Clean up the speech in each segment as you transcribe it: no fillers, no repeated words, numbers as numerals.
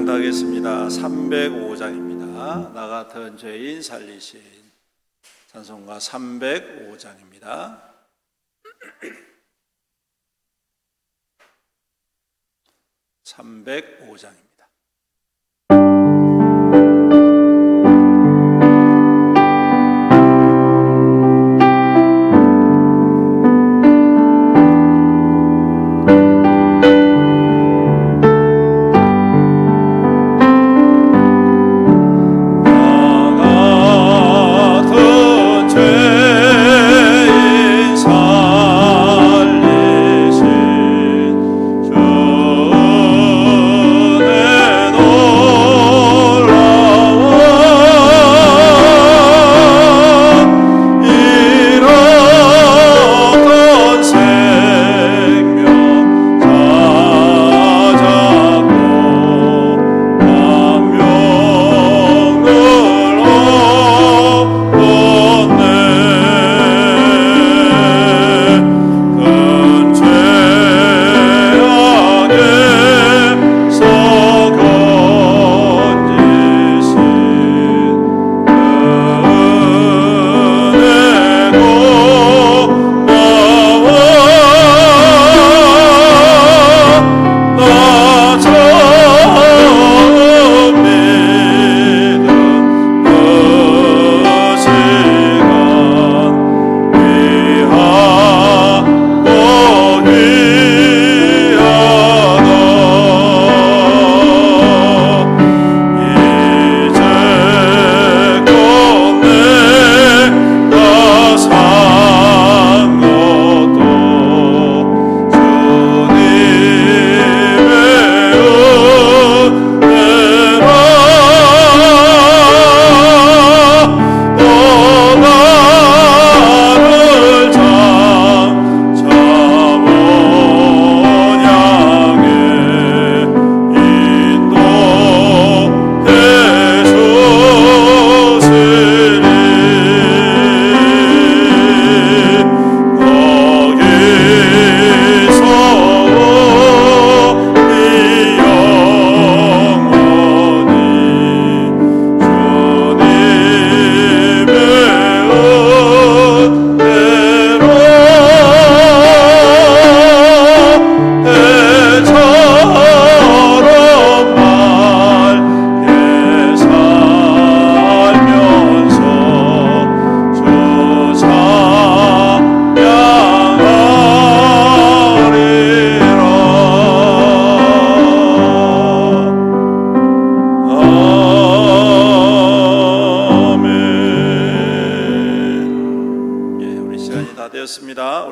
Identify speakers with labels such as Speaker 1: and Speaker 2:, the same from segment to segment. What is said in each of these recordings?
Speaker 1: 찬양 다하겠습니다. 305장입니다. 나 같은 죄인 살리신 찬송가 305장입니다. (305장입니다)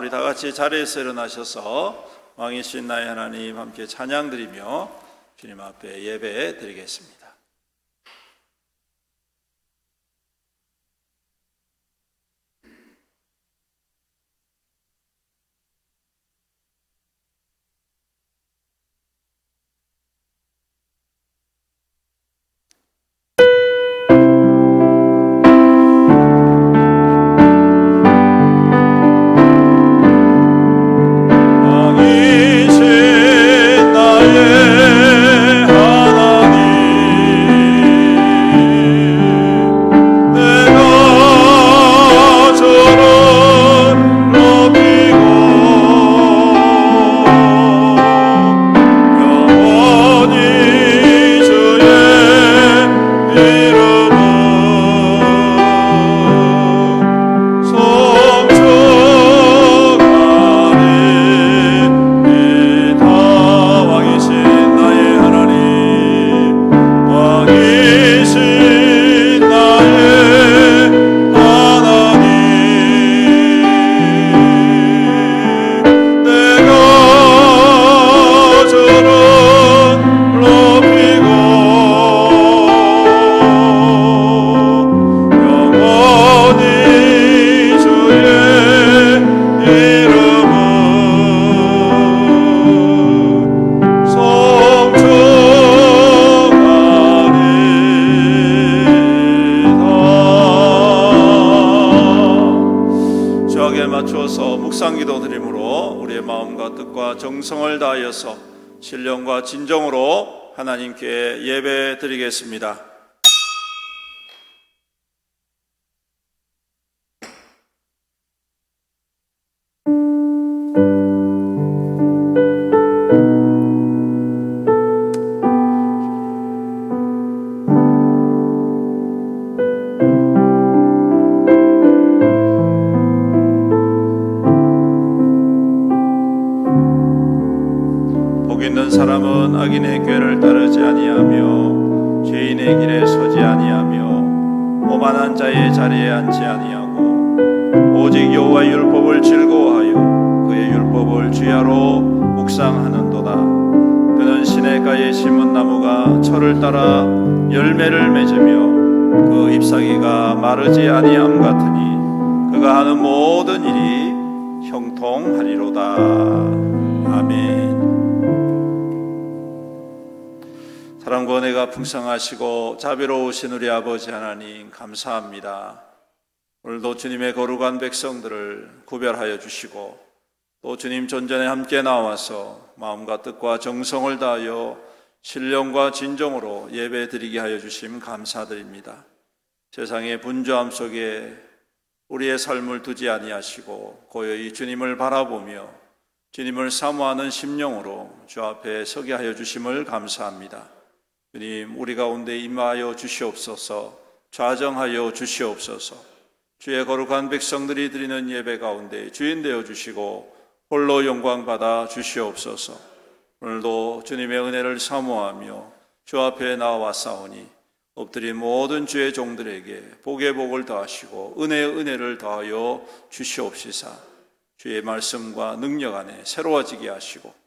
Speaker 1: 우리 다 같이 자리에서 일어나셔서 왕이신 나의 하나님 함께 찬양 드리며 주님 앞에 예배 드리겠습니다. 묵상기도 드림으로 우리의 마음과 뜻과 정성을 다하여서 신령과 진정으로 하나님께 예배 드리겠습니다. 있는 사람은 악인의 꾀를 따르지 아니하며 죄인의 길에 서지 아니하며 오만한 자의 자리에 앉지 아니하고 오직 여호와의 율법을 즐거워하여 그의 율법을 주야로 묵상하는도다. 그는 시냇가에 심은 나무가 철을 따라 열매를 맺으며 그 잎사귀가 마르지 아니함 같으니 그가 하는 모든 일이 형통하리로다. 아멘. 사랑과 은혜가 풍성하시고 자비로우신 우리 아버지 하나님 감사합니다. 오늘도 주님의 거룩한 백성들을 구별하여 주시고 또 주님 존전에 함께 나와서 마음과 뜻과 정성을 다하여 신령과 진정으로 예배 드리게 하여 주심 감사드립니다. 세상의 분주함 속에 우리의 삶을 두지 아니하시고 고요히 주님을 바라보며 주님을 사모하는 심령으로 주 앞에 서게 하여 주심을 감사합니다. 주님, 우리 가운데 임하여 주시옵소서. 좌정하여 주시옵소서. 주의 거룩한 백성들이 드리는 예배 가운데 주인 되어 주시고 홀로 영광 받아 주시옵소서. 오늘도 주님의 은혜를 사모하며 주 앞에 나와싸우니 엎드린 모든 주의 종들에게 복의 복을 더하시고 은혜의 은혜를 더하여 주시옵시사. 주의 말씀과 능력 안에 새로워지게 하시고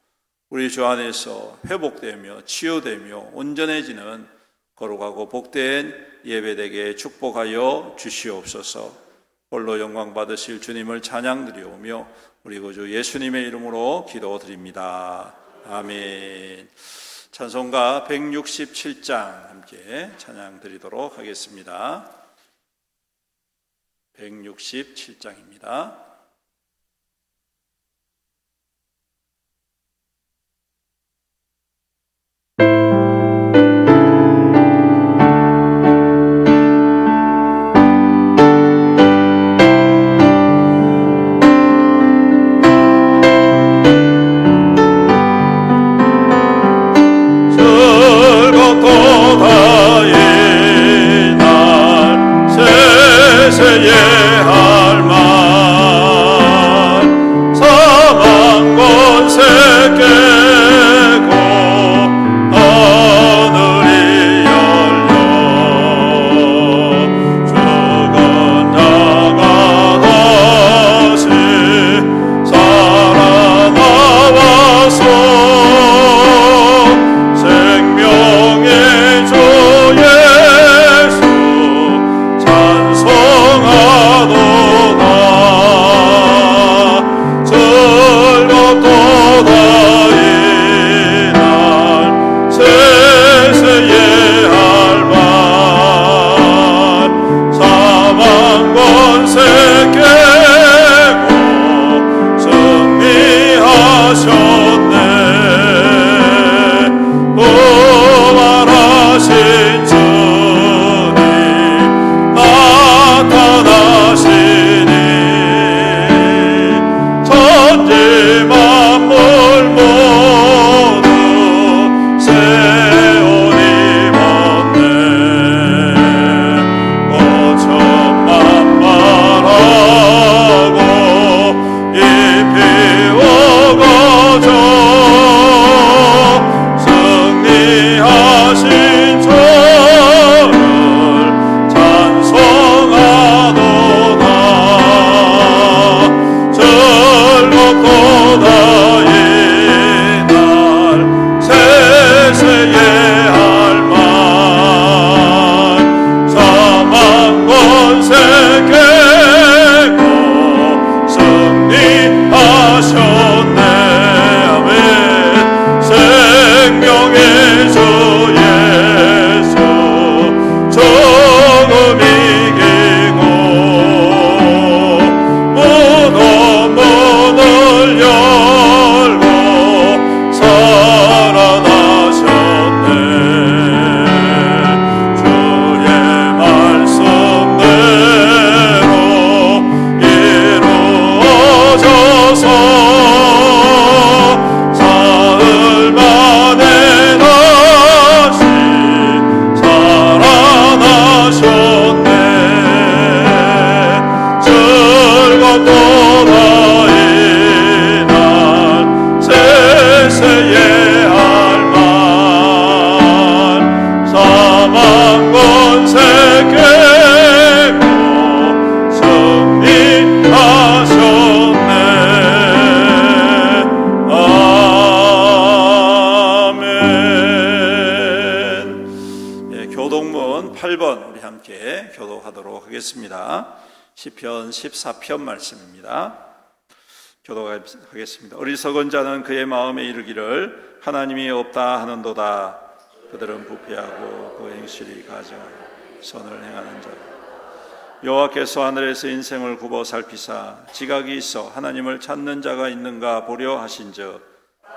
Speaker 1: 우리 주 안에서 회복되며 치유되며 온전해지는 거룩하고 복된 예배되게 축복하여 주시옵소서. 홀로 영광 받으실 주님을 찬양드리오며 우리 구주 예수님의 이름으로 기도드립니다. 아멘. 찬송가 167장 함께 찬양드리도록 하겠습니다. 167장입니다. 날 세세에 부분 8번 우리 함께 교독하도록 하겠습니다. 시편 14편 말씀입니다. 교독하겠습니다. 어리석은 자는 그의 마음에 이르기를 하나님이 없다 하는도다. 그들은 부패하고 그 행실이 가증하고 선을 행하는 자. 여호와께서 하늘에서 인생을 굽어 살피사 지각이 있어 하나님을 찾는 자가 있는가 보려 하신즉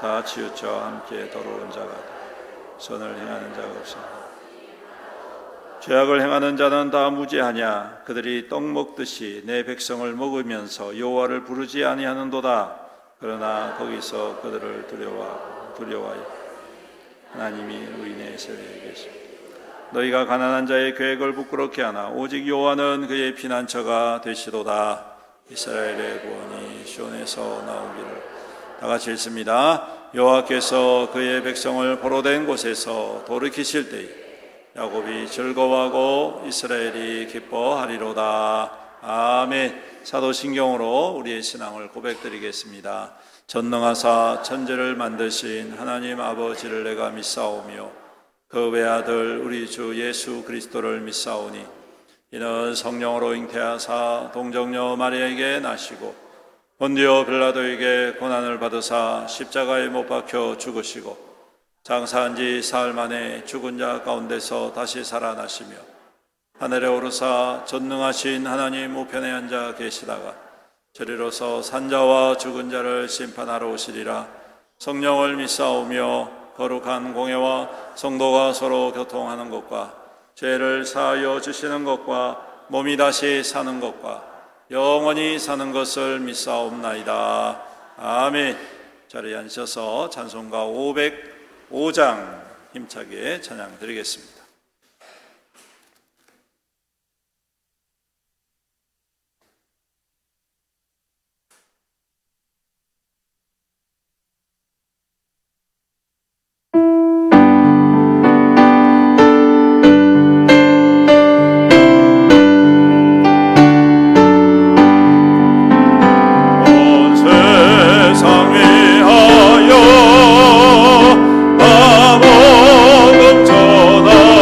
Speaker 1: 다 치우쳐 함께 더러운 자가 선을 행하는 자가 없으나 죄악을 행하는 자는 다 무죄하냐. 그들이 떡 먹듯이 내 백성을 먹으면서 여호와를 부르지 아니하는도다. 그러나 거기서 그들을 두려워하여 하나님이 의인의 세대에 계십니다. 너희가 가난한 자의 계획을 부끄럽게 하나 오직 여호와는 그의 피난처가 되시도다. 이스라엘의 구원이 시온에서 나오기를. 다 같이 읽습니다. 여호와께서 그의 백성을 포로된 곳에서 돌이키실 때에 야곱이 즐거워하고 이스라엘이 기뻐하리로다. 아멘. 사도신경으로 우리의 신앙을 고백드리겠습니다. 전능하사 천지를 만드신 하나님 아버지를 내가 믿사오며 그 외아들 우리 주 예수 그리스도를 믿사오니 이는 성령으로 잉태하사 동정녀 마리아에게 나시고 본디오 빌라도에게 고난을 받으사 십자가에 못 박혀 죽으시고 장사한 지 사흘 만에 죽은 자 가운데서 다시 살아나시며 하늘에 오르사 전능하신 하나님 우편에 앉아 계시다가 저리로서 산자와 죽은 자를 심판하러 오시리라. 성령을 믿사오며 거룩한 공회와 성도가 서로 교통하는 것과 죄를 사하여 주시는 것과 몸이 다시 사는 것과 영원히 사는 것을 믿사옵나이다. 아멘. 자리에 앉으셔서 찬송가 505장 힘차게 찬양 드리겠습니다.
Speaker 2: 아무 금전아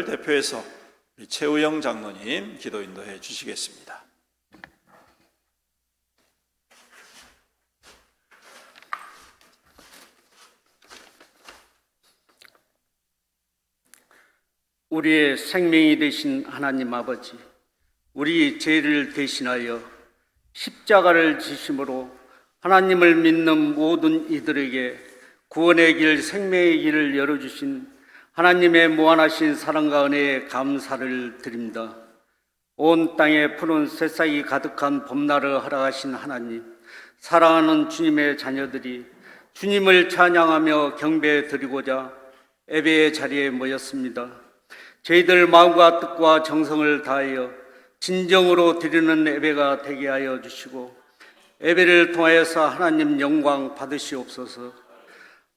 Speaker 1: 대표해서 우리 최우영 장로님 기도 인도해 주시겠습니다.
Speaker 2: 우리의 생명이 되신 하나님 아버지, 우리 죄를 대신하여 십자가를 지심으로 하나님을 믿는 모든 이들에게 구원의 길, 생명의 길을 열어주신 하나님의 무한하신 사랑과 은혜에 감사를 드립니다. 온 땅에 푸른 새싹이 가득한 봄날을 허락하신 하나님, 사랑하는 주님의 자녀들이 주님을 찬양하며 경배드리고자 예배의 자리에 모였습니다. 저희들 마음과 뜻과 정성을 다하여 진정으로 드리는 예배가 되게 하여 주시고 예배를 통하여서 하나님 영광 받으시옵소서.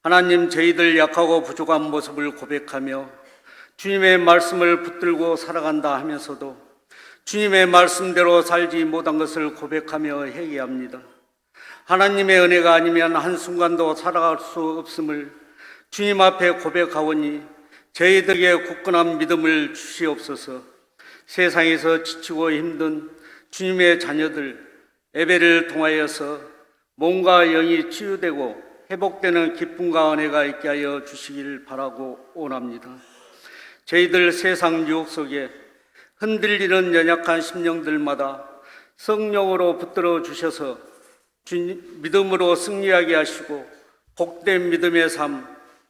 Speaker 2: 하나님, 저희들 약하고 부족한 모습을 고백하며 주님의 말씀을 붙들고 살아간다 하면서도 주님의 말씀대로 살지 못한 것을 고백하며 회개합니다. 하나님의 은혜가 아니면 한순간도 살아갈 수 없음을 주님 앞에 고백하오니 저희들에게 굳건한 믿음을 주시옵소서. 세상에서 지치고 힘든 주님의 자녀들 예배를 통하여서 몸과 영이 치유되고 회복되는 기쁨과 은혜가 있게 하여 주시길 바라고 원합니다. 저희들 세상 유혹 속에 흔들리는 연약한 심령들마다 성령으로 붙들어 주셔서 믿음으로 승리하게 하시고 복된 믿음의 삶,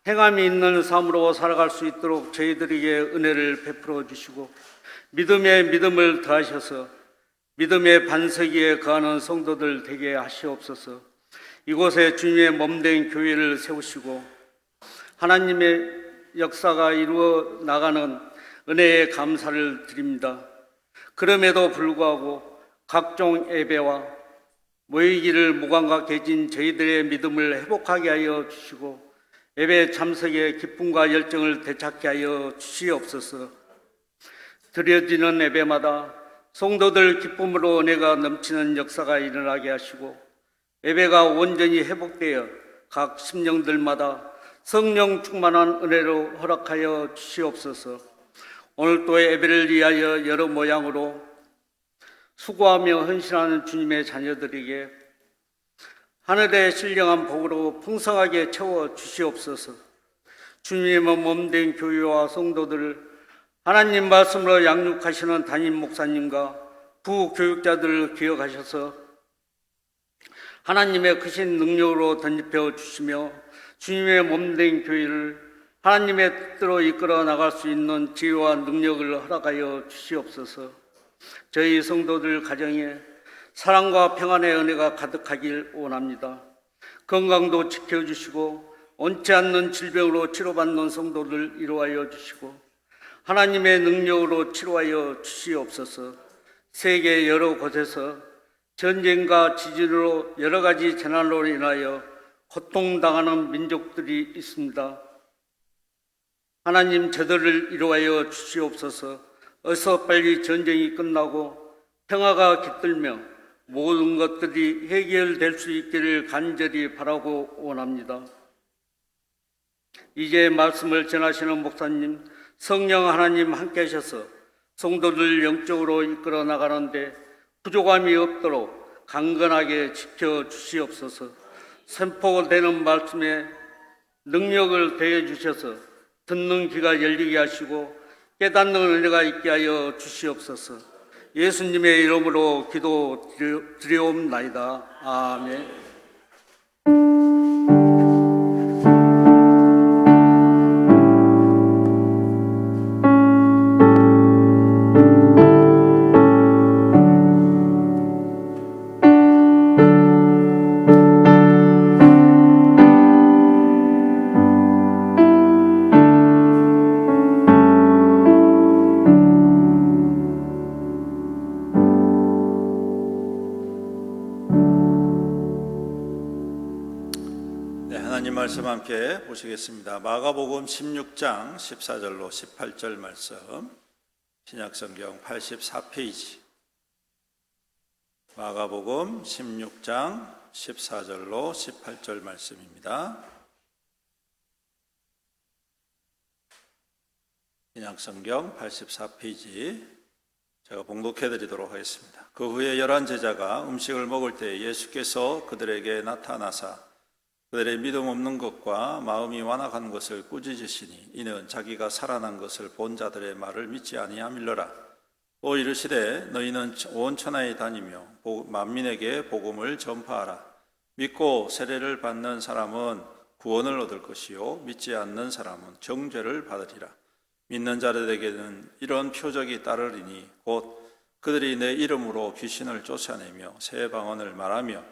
Speaker 2: 행함이 있는 삶으로 살아갈 수 있도록 저희들에게 은혜를 베풀어 주시고 믿음에 믿음을 더하셔서 믿음의 반석 위에 거하는 성도들 되게 하시옵소서. 이곳에 주님의 몸된 교회를 세우시고 하나님의 역사가 이루어 나가는 은혜에 감사를 드립니다. 그럼에도 불구하고 각종 예배와 모이기를 무감각 해진 저희들의 믿음을 회복하게 하여 주시고 예배 참석의 기쁨과 열정을 되찾게 하여 주시옵소서. 드려지는 예배마다 성도들 기쁨으로 은혜가 넘치는 역사가 일어나게 하시고 예배가 온전히 회복되어 각 심령들마다 성령 충만한 은혜로 허락하여 주시옵소서. 오늘 또 예배를 위하여 여러 모양으로 수고하며 헌신하는 주님의 자녀들에게 하늘의 신령한 복으로 풍성하게 채워 주시옵소서. 주님의 몸된 교회와 성도들을 하나님 말씀으로 양육하시는 담임 목사님과 부교육자들을 기억하셔서 하나님의 크신 능력으로 덧입혀 주시며 주님의 몸된 교회를 하나님의 뜻대로 이끌어 나갈 수 있는 지혜와 능력을 허락하여 주시옵소서. 저희 성도들 가정에 사랑과 평안의 은혜가 가득하길 원합니다. 건강도 지켜주시고 원치 않는 질병으로 치료받는 성도들 이루하여 주시고 하나님의 능력으로 치료하여 주시옵소서. 세계 여러 곳에서 전쟁과 지진으로 여러 가지 재난으로 인하여 고통당하는 민족들이 있습니다. 하나님, 저들을 이루하여 주시옵소서. 어서 빨리 전쟁이 끝나고 평화가 깃들며 모든 것들이 해결될 수 있기를 간절히 바라고 원합니다. 이제 말씀을 전하시는 목사님, 성령 하나님 함께 하셔서 성도들 영적으로 이끌어 나가는데 부족함이 없도록 강건하게 지켜 주시옵소서. 선포되는 말씀에 능력을 더해 주셔서 듣는 귀가 열리게 하시고 깨닫는 은혜가 있게 하여 주시옵소서. 예수님의 이름으로 기도 드리옵나이다. 아멘.
Speaker 1: 말씀 함께 보시겠습니다. 마가복음 16장 14절로 18절 말씀, 신약성경 84페이지. 마가복음 16장 14절로 18절 말씀입니다. 신약성경 84페이지 제가 봉독해 드리도록 하겠습니다. 그 후에 11 제자가 음식을 먹을 때 예수께서 그들에게 나타나사 그들의 믿음 없는 것과 마음이 완악한 것을 꾸짖으시니 이는 자기가 살아난 것을 본 자들의 말을 믿지 아니함일러라. 또 이르시되 너희는 온 천하에 다니며 만민에게 복음을 전파하라. 믿고 세례를 받는 사람은 구원을 얻을 것이요 믿지 않는 사람은 정죄를 받으리라. 믿는 자들에게는 이런 표적이 따르리니 곧 그들이 내 이름으로 귀신을 쫓아내며 새 방언을 말하며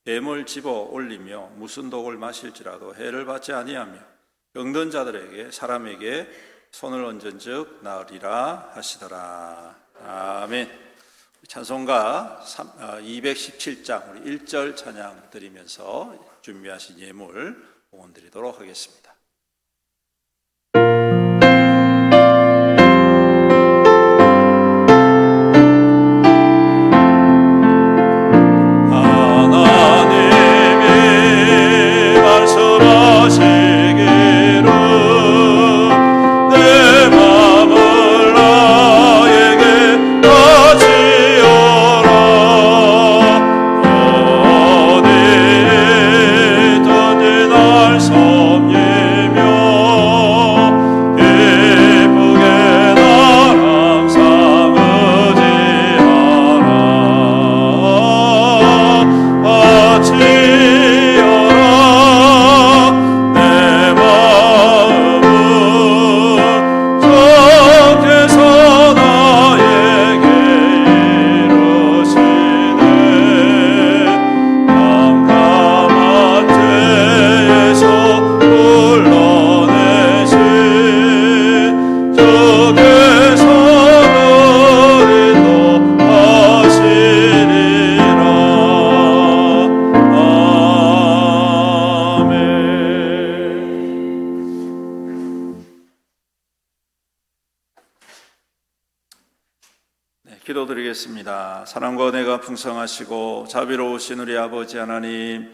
Speaker 1: 뱀을 집어 올리며 무슨 독을 마실지라도 해를 받지 아니하며 병든 자들에게 사람에게 손을 얹은즉 나으리라 하시더라. 아멘. 찬송가 217장 우리 1절 찬양 드리면서 준비하신 예물 봉헌 드리도록 하겠습니다. 기도드리겠습니다. 사랑과 은혜가 풍성하시고 자비로우신 우리 아버지 하나님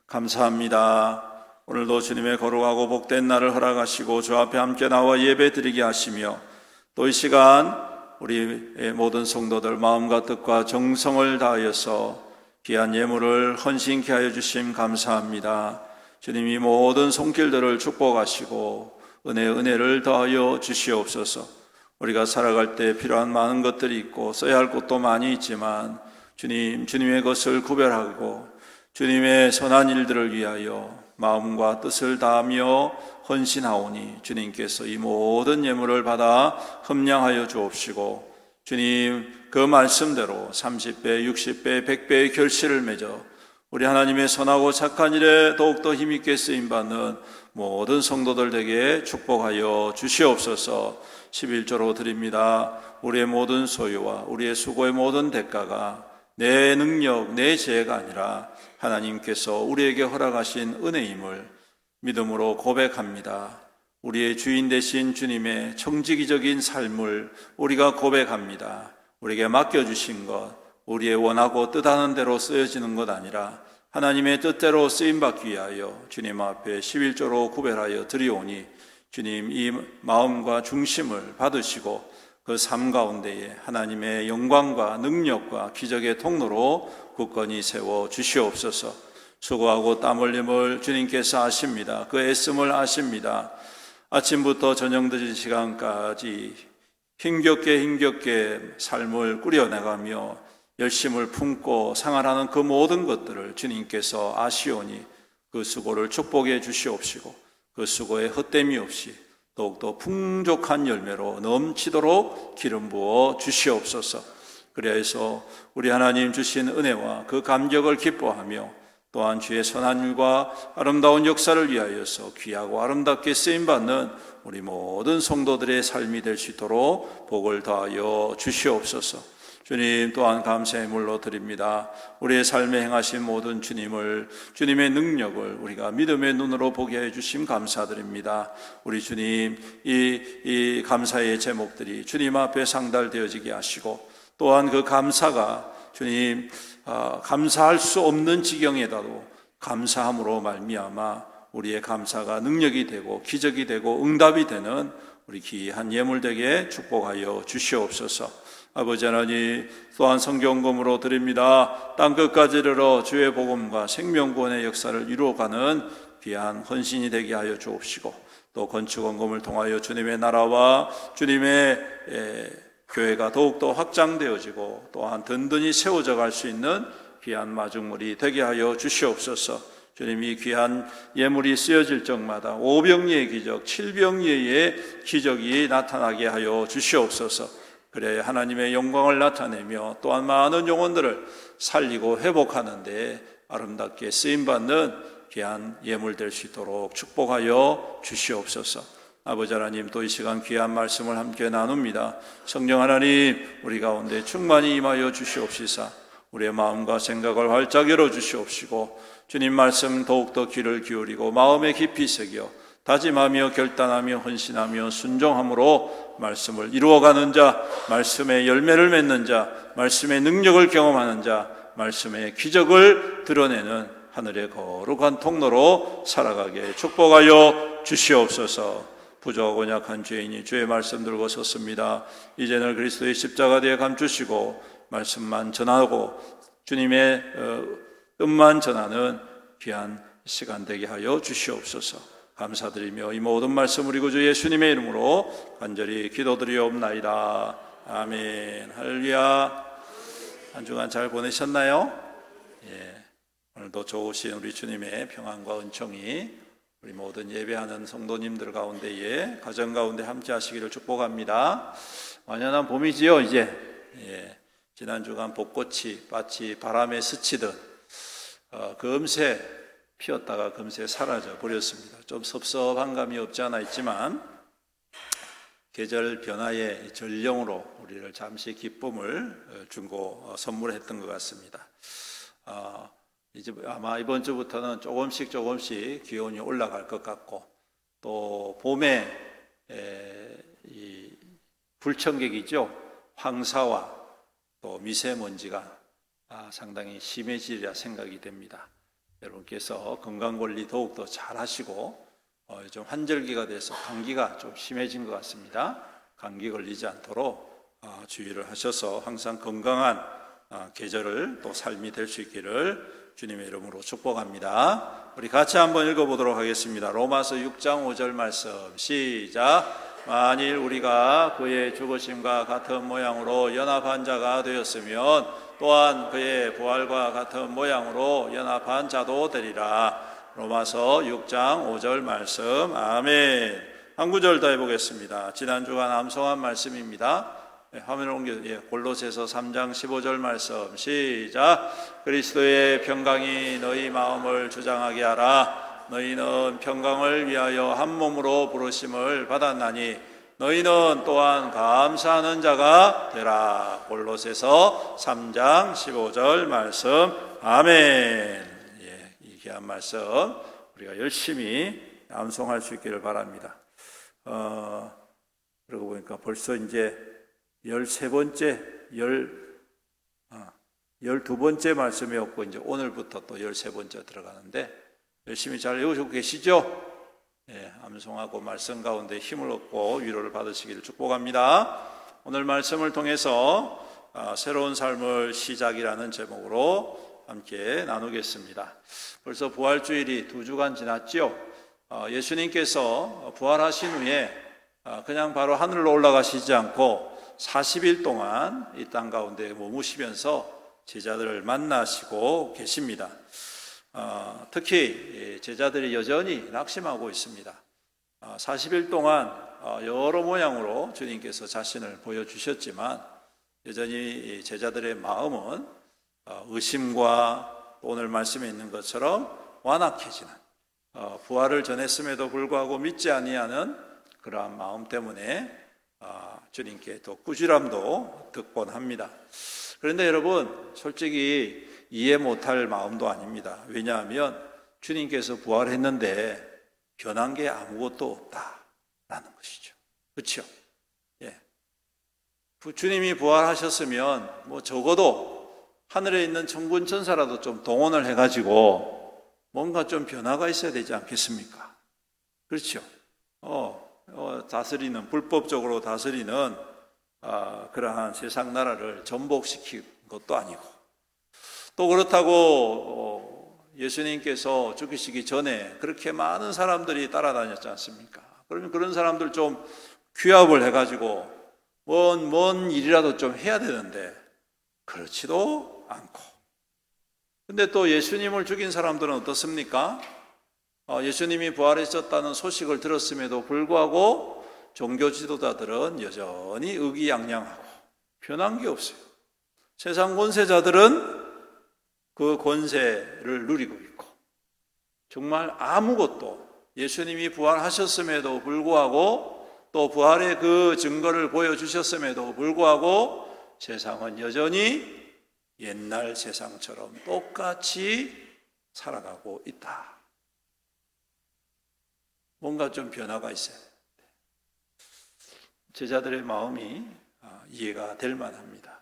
Speaker 1: 감사합니다. 오늘도 주님의 거룩하고 복된 날을 허락하시고 주 앞에 함께 나와 예배드리게 하시며 또 이 시간 우리의 모든 성도들 마음과 뜻과 정성을 다하여서 귀한 예물을 헌신케 하여 주심 감사합니다. 주님이 모든 손길들을 축복하시고 은혜를 더하여 주시옵소서. 우리가 살아갈 때 필요한 많은 것들이 있고 써야 할 것도 많이 있지만 주님의 것을 구별하고 주님의 선한 일들을 위하여 마음과 뜻을 다하며 헌신하오니 주님께서 이 모든 예물을 받아 흠량하여 주옵시고 주님 그 말씀대로 30배, 60배, 100배의 결실을 맺어 우리 하나님의 선하고 착한 일에 더욱더 힘있게 쓰임받는 모든 성도들 되게 축복하여 주시옵소서. 11조로 드립니다. 우리의 모든 소유와 우리의 수고의 모든 대가가 내 능력, 내 지혜가 아니라 하나님께서 우리에게 허락하신 은혜임을 믿음으로 고백합니다. 우리의 주인 되신 주님의 청지기적인 삶을 우리가 고백합니다. 우리에게 맡겨주신 것, 우리의 원하고 뜻하는 대로 쓰여지는 것 아니라 하나님의 뜻대로 쓰임받기 위하여 주님 앞에 11조로 구별하여 드리오니 주님 이 마음과 중심을 받으시고 그 삶 가운데에 하나님의 영광과 능력과 기적의 통로로 굳건히 세워 주시옵소서. 수고하고 땀 흘림을 주님께서 아십니다. 그 애씀을 아십니다. 아침부터 저녁 늦은 시간까지 힘겹게 삶을 꾸려나가며 열심을 품고 생활하는 그 모든 것들을 주님께서 아시오니 그 수고를 축복해 주시옵시고 그 수고에 헛됨이 없이 더욱더 풍족한 열매로 넘치도록 기름 부어 주시옵소서. 그래서 우리 하나님 주신 은혜와 그 감격을 기뻐하며 또한 주의 선한 일과 아름다운 역사를 위하여서 귀하고 아름답게 쓰임받는 우리 모든 성도들의 삶이 될 수 있도록 복을 더하여 주시옵소서. 주님 또한 감사의 물로 드립니다. 우리의 삶에 행하신 모든 주님의 능력을 우리가 믿음의 눈으로 보게 해주심 감사드립니다. 우리 주님 이 감사의 제목들이 주님 앞에 상달되어지게 하시고 또한 그 감사가 주님 감사할 수 없는 지경에다도 감사함으로 말미암아 우리의 감사가 능력이 되고 기적이 되고 응답이 되는 우리 귀한 예물 되게 축복하여 주시옵소서. 아버지 하나님, 또한 성경금으로 드립니다. 땅끝까지 이르러 주의 복음과 생명구원의 역사를 이루어가는 귀한 헌신이 되게 하여 주옵시고, 또 건축원금을 통하여 주님의 나라와 주님의 교회가 더욱더 확장되어지고 또한 든든히 세워져 갈 수 있는 귀한 마중물이 되게 하여 주시옵소서. 주님이 귀한 예물이 쓰여질 적마다 오병이의 기적, 칠병이의 기적이 나타나게 하여 주시옵소서. 그래야 하나님의 영광을 나타내며 또한 많은 영혼들을 살리고 회복하는 데 아름답게 쓰임받는 귀한 예물 될 수 있도록 축복하여 주시옵소서. 아버지 하나님, 또 이 시간 귀한 말씀을 함께 나눕니다. 성령 하나님, 우리 가운데 충만히 임하여 주시옵시사 우리의 마음과 생각을 활짝 열어주시옵시고, 주님 말씀 더욱더 귀를 기울이고 마음에 깊이 새겨 다짐하며 결단하며 헌신하며 순종함으로 말씀을 이루어가는 자, 말씀의 열매를 맺는 자, 말씀의 능력을 경험하는 자, 말씀의 기적을 드러내는 하늘의 거룩한 통로로 살아가게 축복하여 주시옵소서. 부족하고 약한 죄인이 주의 말씀 들고 섰습니다. 이제는 그리스도의 십자가대에 감추시고 말씀만 전하고 주님의 뜻만 전하는 귀한 시간 되게 하여 주시옵소서. 감사드리며 이 모든 말씀 우리 구주 예수님의 이름으로 간절히 기도드리옵나이다. 아멘. 할렐루야. 한 주간 잘 보내셨나요? 예. 오늘도 좋으신 우리 주님의 평안과 은총이 우리 모든 예배하는 성도님들 가운데에 가정 가운데 함께 하시기를 축복합니다. 완연한 봄이지요 이제. 예. 지난 주간 벚꽃이 밭이 바람에 스치듯 금세 피었다가 금세 사라져 버렸습니다. 좀 섭섭한 감이 없지 않아 있지만 계절 변화의 전령으로 우리를 잠시 기쁨을 주고 선물했던 것 같습니다. 이제 아마 이번 주부터는 조금씩 기온이 올라갈 것 같고, 또 봄에 이 불청객이죠. 황사와 또 미세먼지가 상당히 심해지리라 생각이 됩니다. 여러분께서 건강관리 더욱더 잘 하시고, 요즘 환절기가 돼서 감기가 좀 심해진 것 같습니다. 감기 걸리지 않도록 주의를 하셔서 항상 건강한 계절을 또 삶이 될 수 있기를 주님의 이름으로 축복합니다. 우리 같이 한번 읽어보도록 하겠습니다. 로마서 6장 5절 말씀 시작. 만일 우리가 그의 죽으심과 같은 모양으로 연합한 자가 되었으면 또한 그의 부활과 같은 모양으로 연합한 자도 되리라. 로마서 6장 5절 말씀. 아멘. 한 구절 더 해보겠습니다. 지난 주간 암송한 말씀입니다. 화면을 옮겨 골로새서 3장 15절 말씀 시작. 그리스도의 평강이 너희 마음을 주장하게 하라. 너희는 평강을 위하여 한 몸으로 부르심을 받았나니 너희는 또한 감사하는 자가 되라. 골로새서 3장 15절 말씀. 아멘. 예, 이 귀한 말씀 우리가 열심히 암송할 수 있기를 바랍니다. 그러고 보니까 벌써 이제 13번째, 12번째 말씀이었고, 이제 오늘부터 또 13번째 들어가는데, 열심히 잘 외우시고 계시죠? 예, 암송하고 말씀 가운데 힘을 얻고 위로를 받으시기를 축복합니다. 오늘 말씀을 통해서 새로운 삶을 시작이라는 제목으로 함께 나누겠습니다. 벌써 부활주일이 2주간 지났죠? 예수님께서 부활하신 후에 그냥 바로 하늘로 올라가시지 않고 40일 동안 이 땅 가운데 머무시면서 제자들을 만나시고 계십니다. 특히 제자들이 여전히 낙심하고 있습니다. 40일 동안 여러 모양으로 주님께서 자신을 보여주셨지만 여전히 제자들의 마음은 의심과 오늘 말씀에 있는 것처럼 완악해지는, 부활을 전했음에도 불구하고 믿지 아니하는 그러한 마음 때문에 주님께 또 꾸지람도 듣곤 합니다. 그런데 여러분, 솔직히 이해 못할 마음도 아닙니다. 왜냐하면 주님께서 부활했는데 변한 게 아무것도 없다라는 것이죠. 그렇죠? 예. 주님이 부활하셨으면 뭐 적어도 하늘에 있는 천군 천사라도 좀 동원을 해가지고 뭔가 좀 변화가 있어야 되지 않겠습니까? 그렇죠? 다스리는, 불법적으로 다스리는 그러한 세상 나라를 전복시킨 것도 아니고, 또 그렇다고 예수님께서 죽으시기 전에 그렇게 많은 사람들이 따라다녔지 않습니까? 그러면 그런 사람들 좀 규합을 해가지고 뭔 일이라도 좀 해야 되는데 그렇지도 않고, 근데 또 예수님을 죽인 사람들은 어떻습니까? 예수님이 부활하셨다는 소식을 들었음에도 불구하고 종교 지도자들은 여전히 의기양양하고 변한 게 없어요. 세상 권세자들은 그 권세를 누리고 있고, 정말 아무것도, 예수님이 부활하셨음에도 불구하고 또 부활의 그 증거를 보여주셨음에도 불구하고 세상은 여전히 옛날 세상처럼 똑같이 살아가고 있다. 뭔가 좀 변화가 있어요. 제자들의 마음이 이해가 될 만합니다.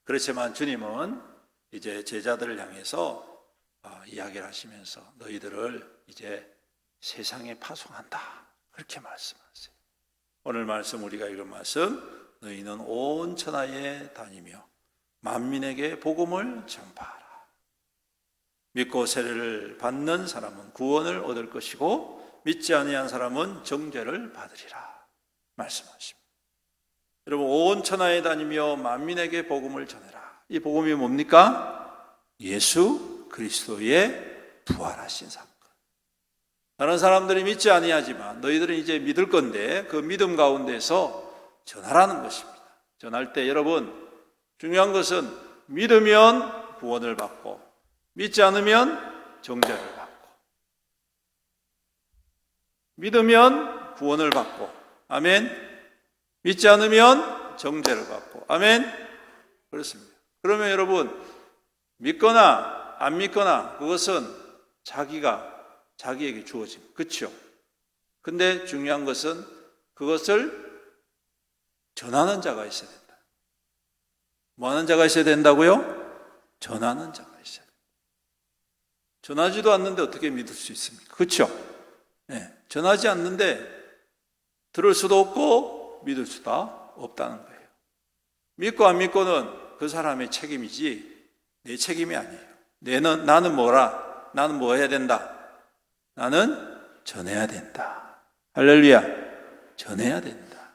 Speaker 1: 그렇지만 주님은 이제 제자들을 향해서 이야기를 하시면서 너희들을 이제 세상에 파송한다, 그렇게 말씀하세요. 오늘 말씀, 우리가 읽은 말씀, 너희는 온 천하에 다니며 만민에게 복음을 전파하라. 믿고 세례를 받는 사람은 구원을 얻을 것이고 믿지 아니한 사람은 정죄를 받으리라 말씀하십니다. 여러분, 온 천하에 다니며 만민에게 복음을 전해라. 이 복음이 뭡니까? 예수 그리스도의 부활하신 사건. 다른 사람들이 믿지 아니하지만 너희들은 이제 믿을 건데 그 믿음 가운데서 전하라는 것입니다. 전할 때 여러분, 중요한 것은 믿으면 구원을 받고 믿지 않으면 정죄를 받고, 믿으면 구원을 받고, 아멘. 믿지 않으면 정죄를 받고, 아멘. 그렇습니다. 그러면 여러분, 믿거나 안 믿거나 그것은 자기에게 주어진, 그렇죠? 근데 중요한 것은 그것을 전하는 자가 있어야 된다. 뭐 하는 자가 있어야 된다고요? 전하는 자가 있어야 된다. 전하지도 않는데 어떻게 믿을 수 있습니까? 그렇죠? 네, 전하지 않는데 들을 수도 없고 믿을 수도 없다는 거예요. 믿고 안 믿고는 그 사람의 책임이지 내 책임이 아니에요. 나는 뭐라? 나는 뭐 해야 된다? 나는 전해야 된다. 할렐루야. 전해야 된다.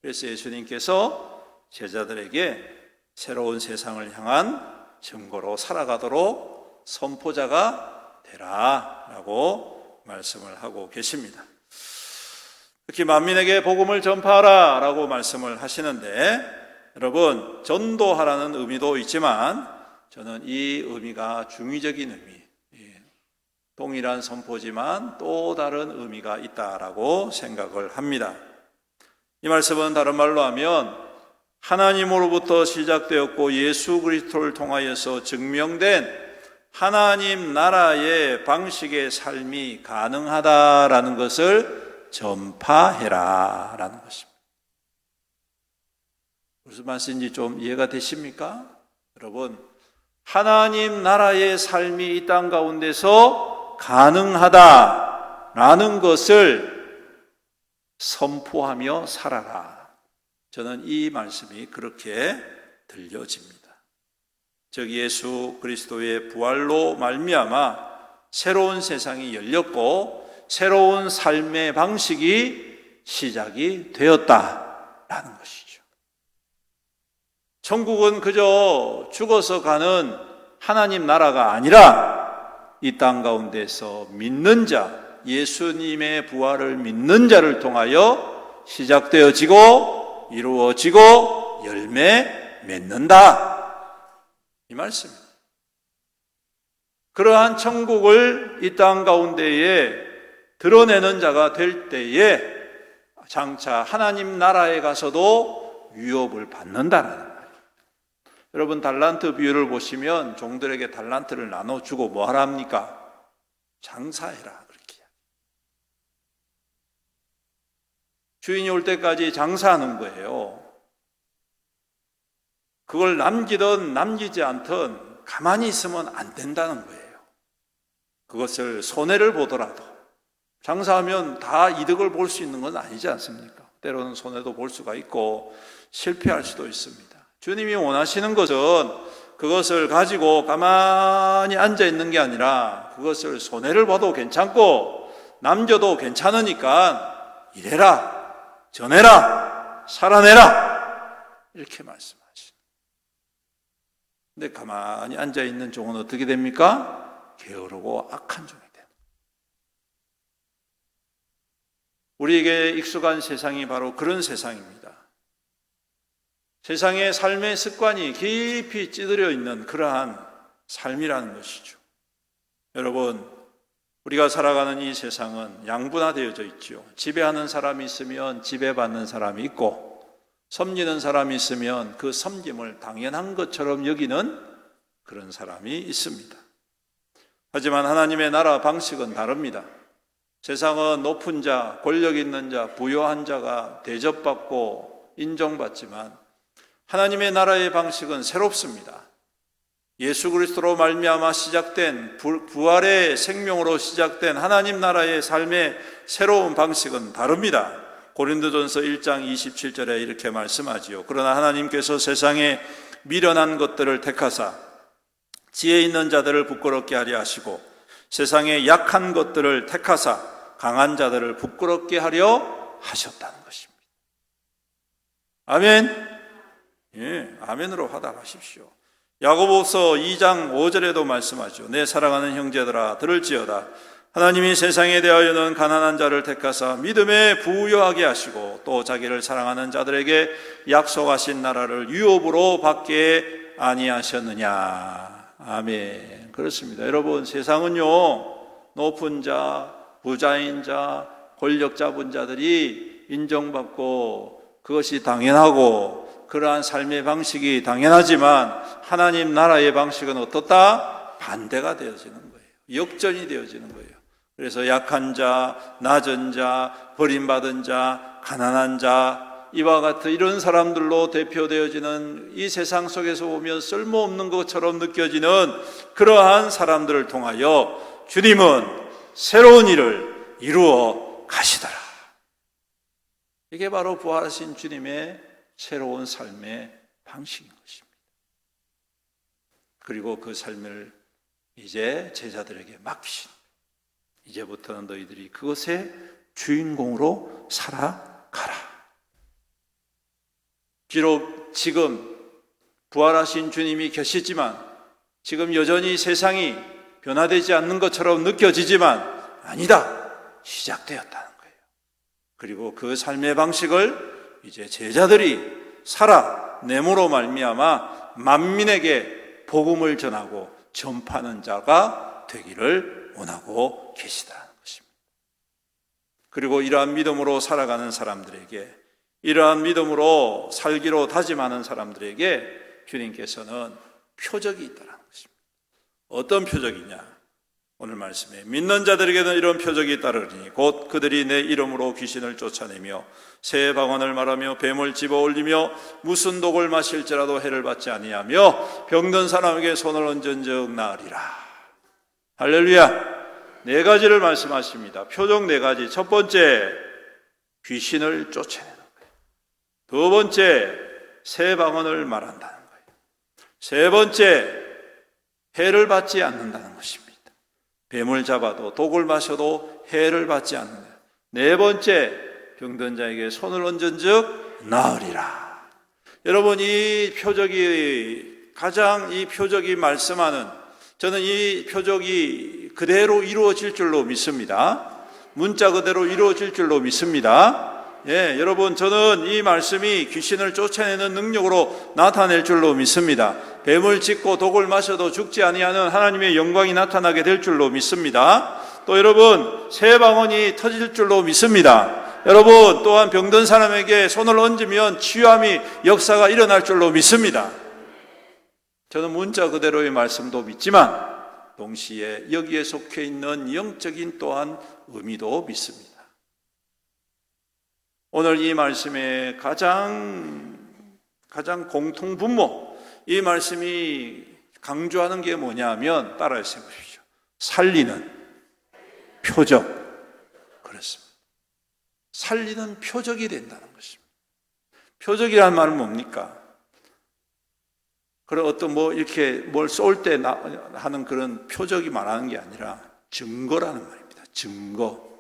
Speaker 1: 그래서 예수님께서 제자들에게 새로운 세상을 향한 증거로 살아가도록 선포자가 되라 라고 말씀을 하고 계십니다. 특히 만민에게 복음을 전파하라 라고 말씀을 하시는데, 여러분, 전도하라는 의미도 있지만 저는 이 의미가 중의적인 의미, 동일한 선포지만 또 다른 의미가 있다라고 생각을 합니다. 이 말씀은 다른 말로 하면 하나님으로부터 시작되었고 예수 그리스도를 통하여서 증명된 하나님 나라의 방식의 삶이 가능하다라는 것을 전파해라 라는 것입니다. 무슨 말씀인지 좀 이해가 되십니까? 여러분, 하나님 나라의 삶이 이 땅 가운데서 가능하다라는 것을 선포하며 살아라. 저는 이 말씀이 그렇게 들려집니다. 즉 예수 그리스도의 부활로 말미암아 새로운 세상이 열렸고 새로운 삶의 방식이 시작이 되었다라는 것이죠. 천국은 그저 죽어서 가는 하나님 나라가 아니라 이 땅 가운데서 믿는 자, 예수님의 부활을 믿는 자를 통하여 시작되어지고 이루어지고 열매 맺는다. 이 말씀입니다. 그러한 천국을 이 땅 가운데에 드러내는 자가 될 때에 장차 하나님 나라에 가서도 유업을 받는다라는 말이에요. 여러분, 달란트 비유를 보시면 종들에게 달란트를 나눠주고 뭐 하라 합니까? 장사해라, 그렇게. 주인이 올 때까지 장사하는 거예요. 그걸 남기든 남기지 않든 가만히 있으면 안 된다는 거예요. 그것을 손해를 보더라도 장사하면 다 이득을 볼 수 있는 건 아니지 않습니까? 때로는 손해도 볼 수가 있고 실패할 수도 있습니다. 주님이 원하시는 것은 그것을 가지고 가만히 앉아 있는 게 아니라 그것을 손해를 봐도 괜찮고 남겨도 괜찮으니까 일해라, 전해라, 살아내라 이렇게 말씀하시죠. 근데 가만히 앉아 있는 종은 어떻게 됩니까? 게으르고 악한 종이 됩니다. 우리에게 익숙한 세상이 바로 그런 세상입니다. 세상의 삶의 습관이 깊이 찌들여 있는 그러한 삶이라는 것이죠. 여러분, 우리가 살아가는 이 세상은 양분화되어져 있죠. 지배하는 사람이 있으면 지배받는 사람이 있고, 섬기는 사람이 있으면 그 섬김을 당연한 것처럼 여기는 그런 사람이 있습니다. 하지만 하나님의 나라 방식은 다릅니다. 세상은 높은 자, 권력 있는 자, 부유한 자가 대접받고 인정받지만 하나님의 나라의 방식은 새롭습니다. 예수 그리스도로 말미암아 시작된 부활의 생명으로 시작된 하나님 나라의 삶의 새로운 방식은 다릅니다. 고린도전서 1장 27절에 이렇게 말씀하지요. 그러나 하나님께서 세상에 미련한 것들을 택하사 지혜 있는 자들을 부끄럽게 하려 하시고 세상에 약한 것들을 택하사 강한 자들을 부끄럽게 하려 하셨다는 것입니다. 아멘. 예, 아멘으로 화답하십시오. 야고보서 2장 5절에도 말씀하죠. 내 사랑하는 형제들아 들을지어다. 하나님이 세상에 대하여는 가난한 자를 택하사 믿음에 부유하게 하시고 또 자기를 사랑하는 자들에게 약속하신 나라를 유업으로 받게 아니하셨느냐. 아멘. 그렇습니다. 여러분, 세상은요 높은 자, 부자인 자, 권력 잡은 자들이 인정받고 그것이 당연하고 그러한 삶의 방식이 당연하지만 하나님 나라의 방식은 어떻다? 반대가 되어지는 거예요. 역전이 되어지는 거예요. 그래서 약한 자, 낮은 자, 버림받은 자, 가난한 자, 이와 같은 이런 사람들로 대표되어지는 이 세상 속에서 보면 쓸모없는 것처럼 느껴지는 그러한 사람들을 통하여 주님은 새로운 일을 이루어 가시더라. 이게 바로 부활하신 주님의 새로운 삶의 방식인 것입니다. 그리고 그 삶을 이제 제자들에게 맡기신, 이제부터는 너희들이 그것의 주인공으로 살아가라. 비록 지금 부활하신 주님이 계시지만 지금 여전히 세상이 변화되지 않는 것처럼 느껴지지만 아니다, 시작되었다는 거예요. 그리고 그 삶의 방식을 이제 제자들이 살아내므로 말미암아 만민에게 복음을 전하고 전파하는 자가 되기를 원하고 계시다는 것입니다. 그리고 이러한 믿음으로 살아가는 사람들에게, 이러한 믿음으로 살기로 다짐하는 사람들에게 주님께서는 표적이 있다는 것입니다. 어떤 표적이냐? 오늘 말씀에 믿는 자들에게는 이런 표적이 따르니 곧 그들이 내 이름으로 귀신을 쫓아내며 새 방언을 말하며 뱀을 집어 올리며 무슨 독을 마실지라도 해를 받지 아니하며 병든 사람에게 손을 얹은즉 나으리라. 할렐루야. 4가지를 말씀하십니다. 표적 4가지. 첫 번째, 귀신을 쫓아내는 거예요. 두 번째, 새 방언을 말한다는 거예요. 세 번째, 해를 받지 않는다는 것입니다. 뱀을 잡아도 독을 마셔도 해를 받지 않는다. 네 번째, 병든 자에게 손을 얹은즉 나으리라. 여러분, 이 표적이 가장 이 표적이 말씀하는, 저는 이 표적이 그대로 이루어질 줄로 믿습니다. 문자 그대로 이루어질 줄로 믿습니다. 예, 여러분, 저는 이 말씀이 귀신을 쫓아내는 능력으로 나타낼 줄로 믿습니다. 뱀을 짚고 독을 마셔도 죽지 아니하는 하나님의 영광이 나타나게 될 줄로 믿습니다. 또 여러분, 새 방언이 터질 줄로 믿습니다. 여러분, 또한 병든 사람에게 손을 얹으면 치유함이 역사가 일어날 줄로 믿습니다. 저는 문자 그대로의 말씀도 믿지만 동시에 여기에 속해 있는 영적인 또한 의미도 믿습니다. 오늘 이 말씀의 가장 공통분모, 이 말씀이 강조하는 게 뭐냐 하면 따라서 해보십시오. 살리는 표적, 그렇습니다. 살리는 표적이 된다는 것입니다. 표적이라는 말은 뭡니까? 그런 어떤 이렇게 뭘 쏠 때 하는 그런 표적이 말하는 게 아니라 증거라는 말입니다. 증거.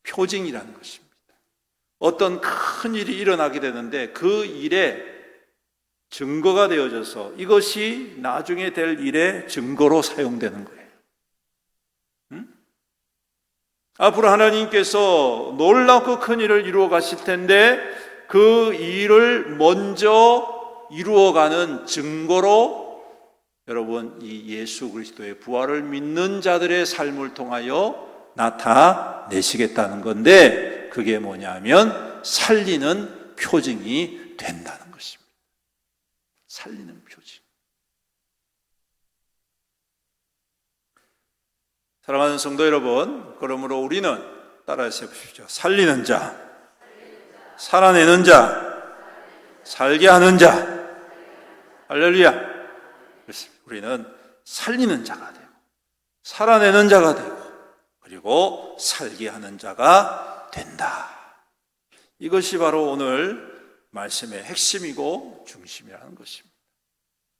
Speaker 1: 표징이라는 것입니다. 어떤 큰 일이 일어나게 되는데 그 일에 증거가 되어져서 이것이 나중에 될 일의 증거로 사용되는 거예요. 앞으로 하나님께서 놀랍고 큰 일을 이루어 가실 텐데 그 일을 먼저 이루어가는 증거로 여러분 이 예수 그리스도의 부활을 믿는 자들의 삶을 통하여 나타내시겠다는 건데 그게 뭐냐면 살리는 표징이 된다는 것입니다. 살리는 표징. 사랑하는 성도 여러분, 그러므로 우리는 따라서 해보십시오. 살리는 자, 살아내는 자, 살게 하는 자. 할렐루야. 그렇습니다. 우리는 살리는 자가 되고 살아내는 자가 되고 그리고 살게 하는 자가 된다. 이것이 바로 오늘 말씀의 핵심이고 중심이라는 것입니다.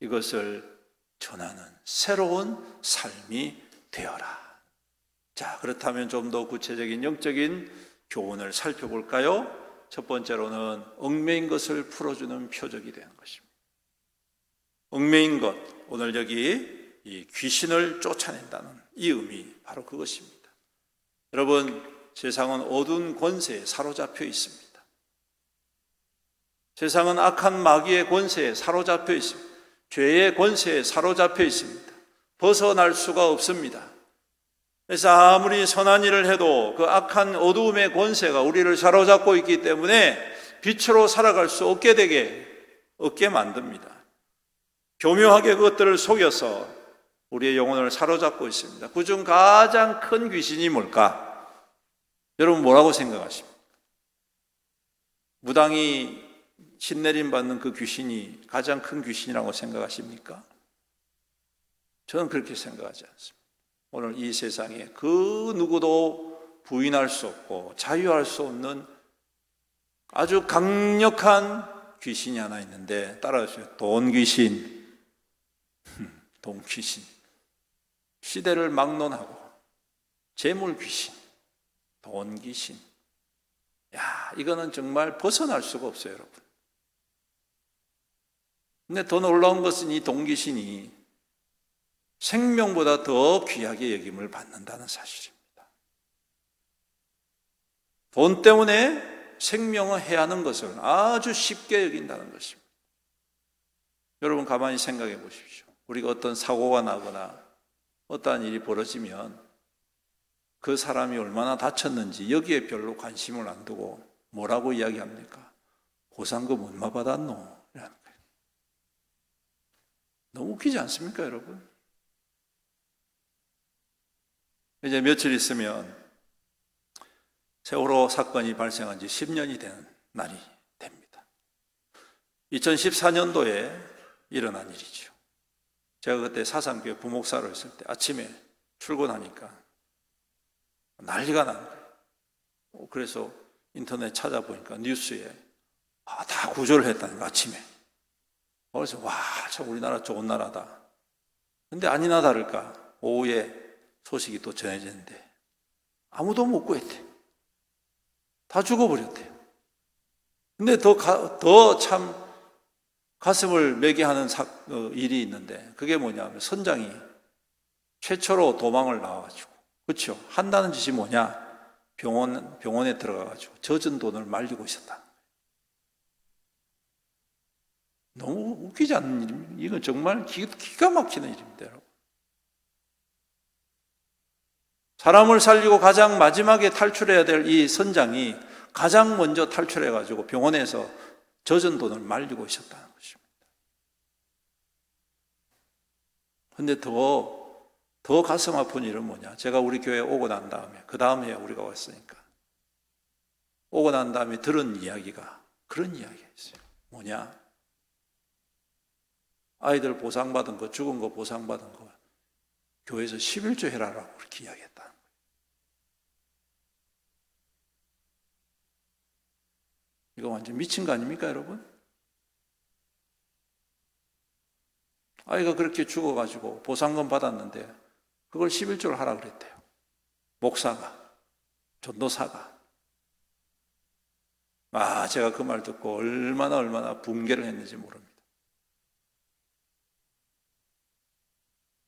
Speaker 1: 이것을 전하는 새로운 삶이 되어라. 자, 그렇다면 좀 더 구체적인 영적인 교훈을 살펴볼까요? 첫 번째로는 얽매인 것을 풀어주는 표적이 되는 것입니다. 얽매인 것, 오늘 여기 이 귀신을 쫓아낸다는 이 의미, 바로 그것입니다. 여러분, 세상은 어두운 권세에 사로잡혀 있습니다. 세상은 악한 마귀의 권세에 사로잡혀 있습니다. 죄의 권세에 사로잡혀 있습니다. 벗어날 수가 없습니다. 그래서 아무리 선한 일을 해도 그 악한 어두움의 권세가 우리를 사로잡고 있기 때문에 빛으로 살아갈 수 없게 만듭니다. 교묘하게 그것들을 속여서 우리의 영혼을 사로잡고 있습니다. 그중 가장 큰 귀신이 뭘까? 여러분 뭐라고 생각하십니까? 무당이 신내림 받는 그 귀신이 가장 큰 귀신이라고 생각하십니까? 저는 그렇게 생각하지 않습니다. 오늘 이 세상에 그 누구도 부인할 수 없고 자유할 수 없는 아주 강력한 귀신이 하나 있는데 따라하세요. 돈 귀신. 돈 귀신. 시대를 막론하고 재물 귀신, 돈 귀신. 야, 이거는 정말 벗어날 수가 없어요, 여러분. 근데 더 놀라운 것은 이 돈 귀신이 생명보다 더 귀하게 여김을 받는다는 사실입니다. 돈 때문에 생명을 해하는 것을 아주 쉽게 여긴다는 것입니다. 여러분 가만히 생각해 보십시오. 우리가 어떤 사고가 나거나 어떠한 일이 벌어지면 그 사람이 얼마나 다쳤는지 여기에 별로 관심을 안 두고 뭐라고 이야기합니까? 보상금 얼마 받았노? 이라는 거예요. 너무 웃기지 않습니까, 여러분? 이제 며칠 있으면 세월호 사건이 발생한 지 10년이 되는 날이 됩니다. 2014년도에 일어난 일이죠. 제가 그때 사상교회 부목사로 했을 때 아침에 출근하니까 난리가 난 거예요. 그래서 인터넷 찾아보니까 뉴스에 다 구조를 했다는 거, 아침에. 그래서 와, 참 우리나라 좋은 나라다. 근데 아니나 다를까 오후에 소식이 또 전해졌는데 아무도 못 구했대. 다 죽어버렸대요. 근데 더 참 가슴을 매게 하는 일이 있는데 그게 뭐냐면 선장이 최초로 도망을 나와가지고, 그렇죠? 한다는 짓이 뭐냐? 병원에 들어가가지고 젖은 돈을 말리고 있었다. 너무 웃기지 않는 일입니다. 이건 정말 기가 막히는 일입니다, 여러분. 사람을 살리고 가장 마지막에 탈출해야 될 이 선장이 가장 먼저 탈출해가지고 병원에서 젖은 돈을 말리고 있었다는 것입니다. 그런데 더 가슴 아픈 일은 뭐냐? 제가 우리 교회에 오고 난 다음에, 그 다음 해에 우리가 왔으니까 오고 난 다음에 들은 이야기가 그런 이야기가 있어요. 뭐냐? 아이들 보상받은 거, 죽은 거 보상받은 거 교회에서 11조 해라라고 그렇게 이야기했다. 이거 완전 미친 거 아닙니까, 여러분? 아이가 그렇게 죽어가지고 보상금 받았는데 그걸 11조를 하라 그랬대요. 목사가, 전도사가. 제가 그 말 듣고 얼마나 붕괴를 했는지 모릅니다.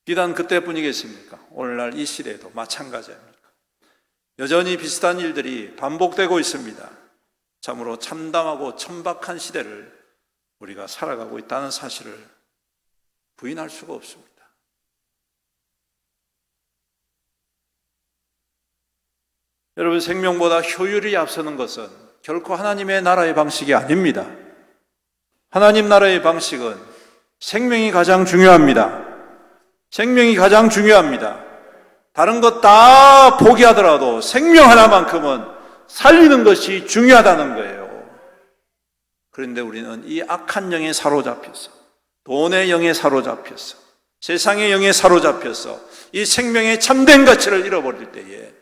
Speaker 1: 비단 그때뿐이겠습니까? 오늘날 이 시대에도 마찬가지 아닙니까? 여전히 비슷한 일들이 반복되고 있습니다. 참으로 참담하고 천박한 시대를 우리가 살아가고 있다는 사실을 부인할 수가 없습니다. 여러분, 생명보다 효율이 앞서는 것은 결코 하나님의 나라의 방식이 아닙니다. 하나님 나라의 방식은 생명이 가장 중요합니다. 생명이 가장 중요합니다. 다른 것 다 포기하더라도 생명 하나만큼은 살리는 것이 중요하다는 거예요. 그런데 우리는 이 악한 영에 사로잡혀서, 돈의 영에 사로잡혀서, 세상의 영에 사로잡혀서 이 생명의 참된 가치를 잃어버릴 때에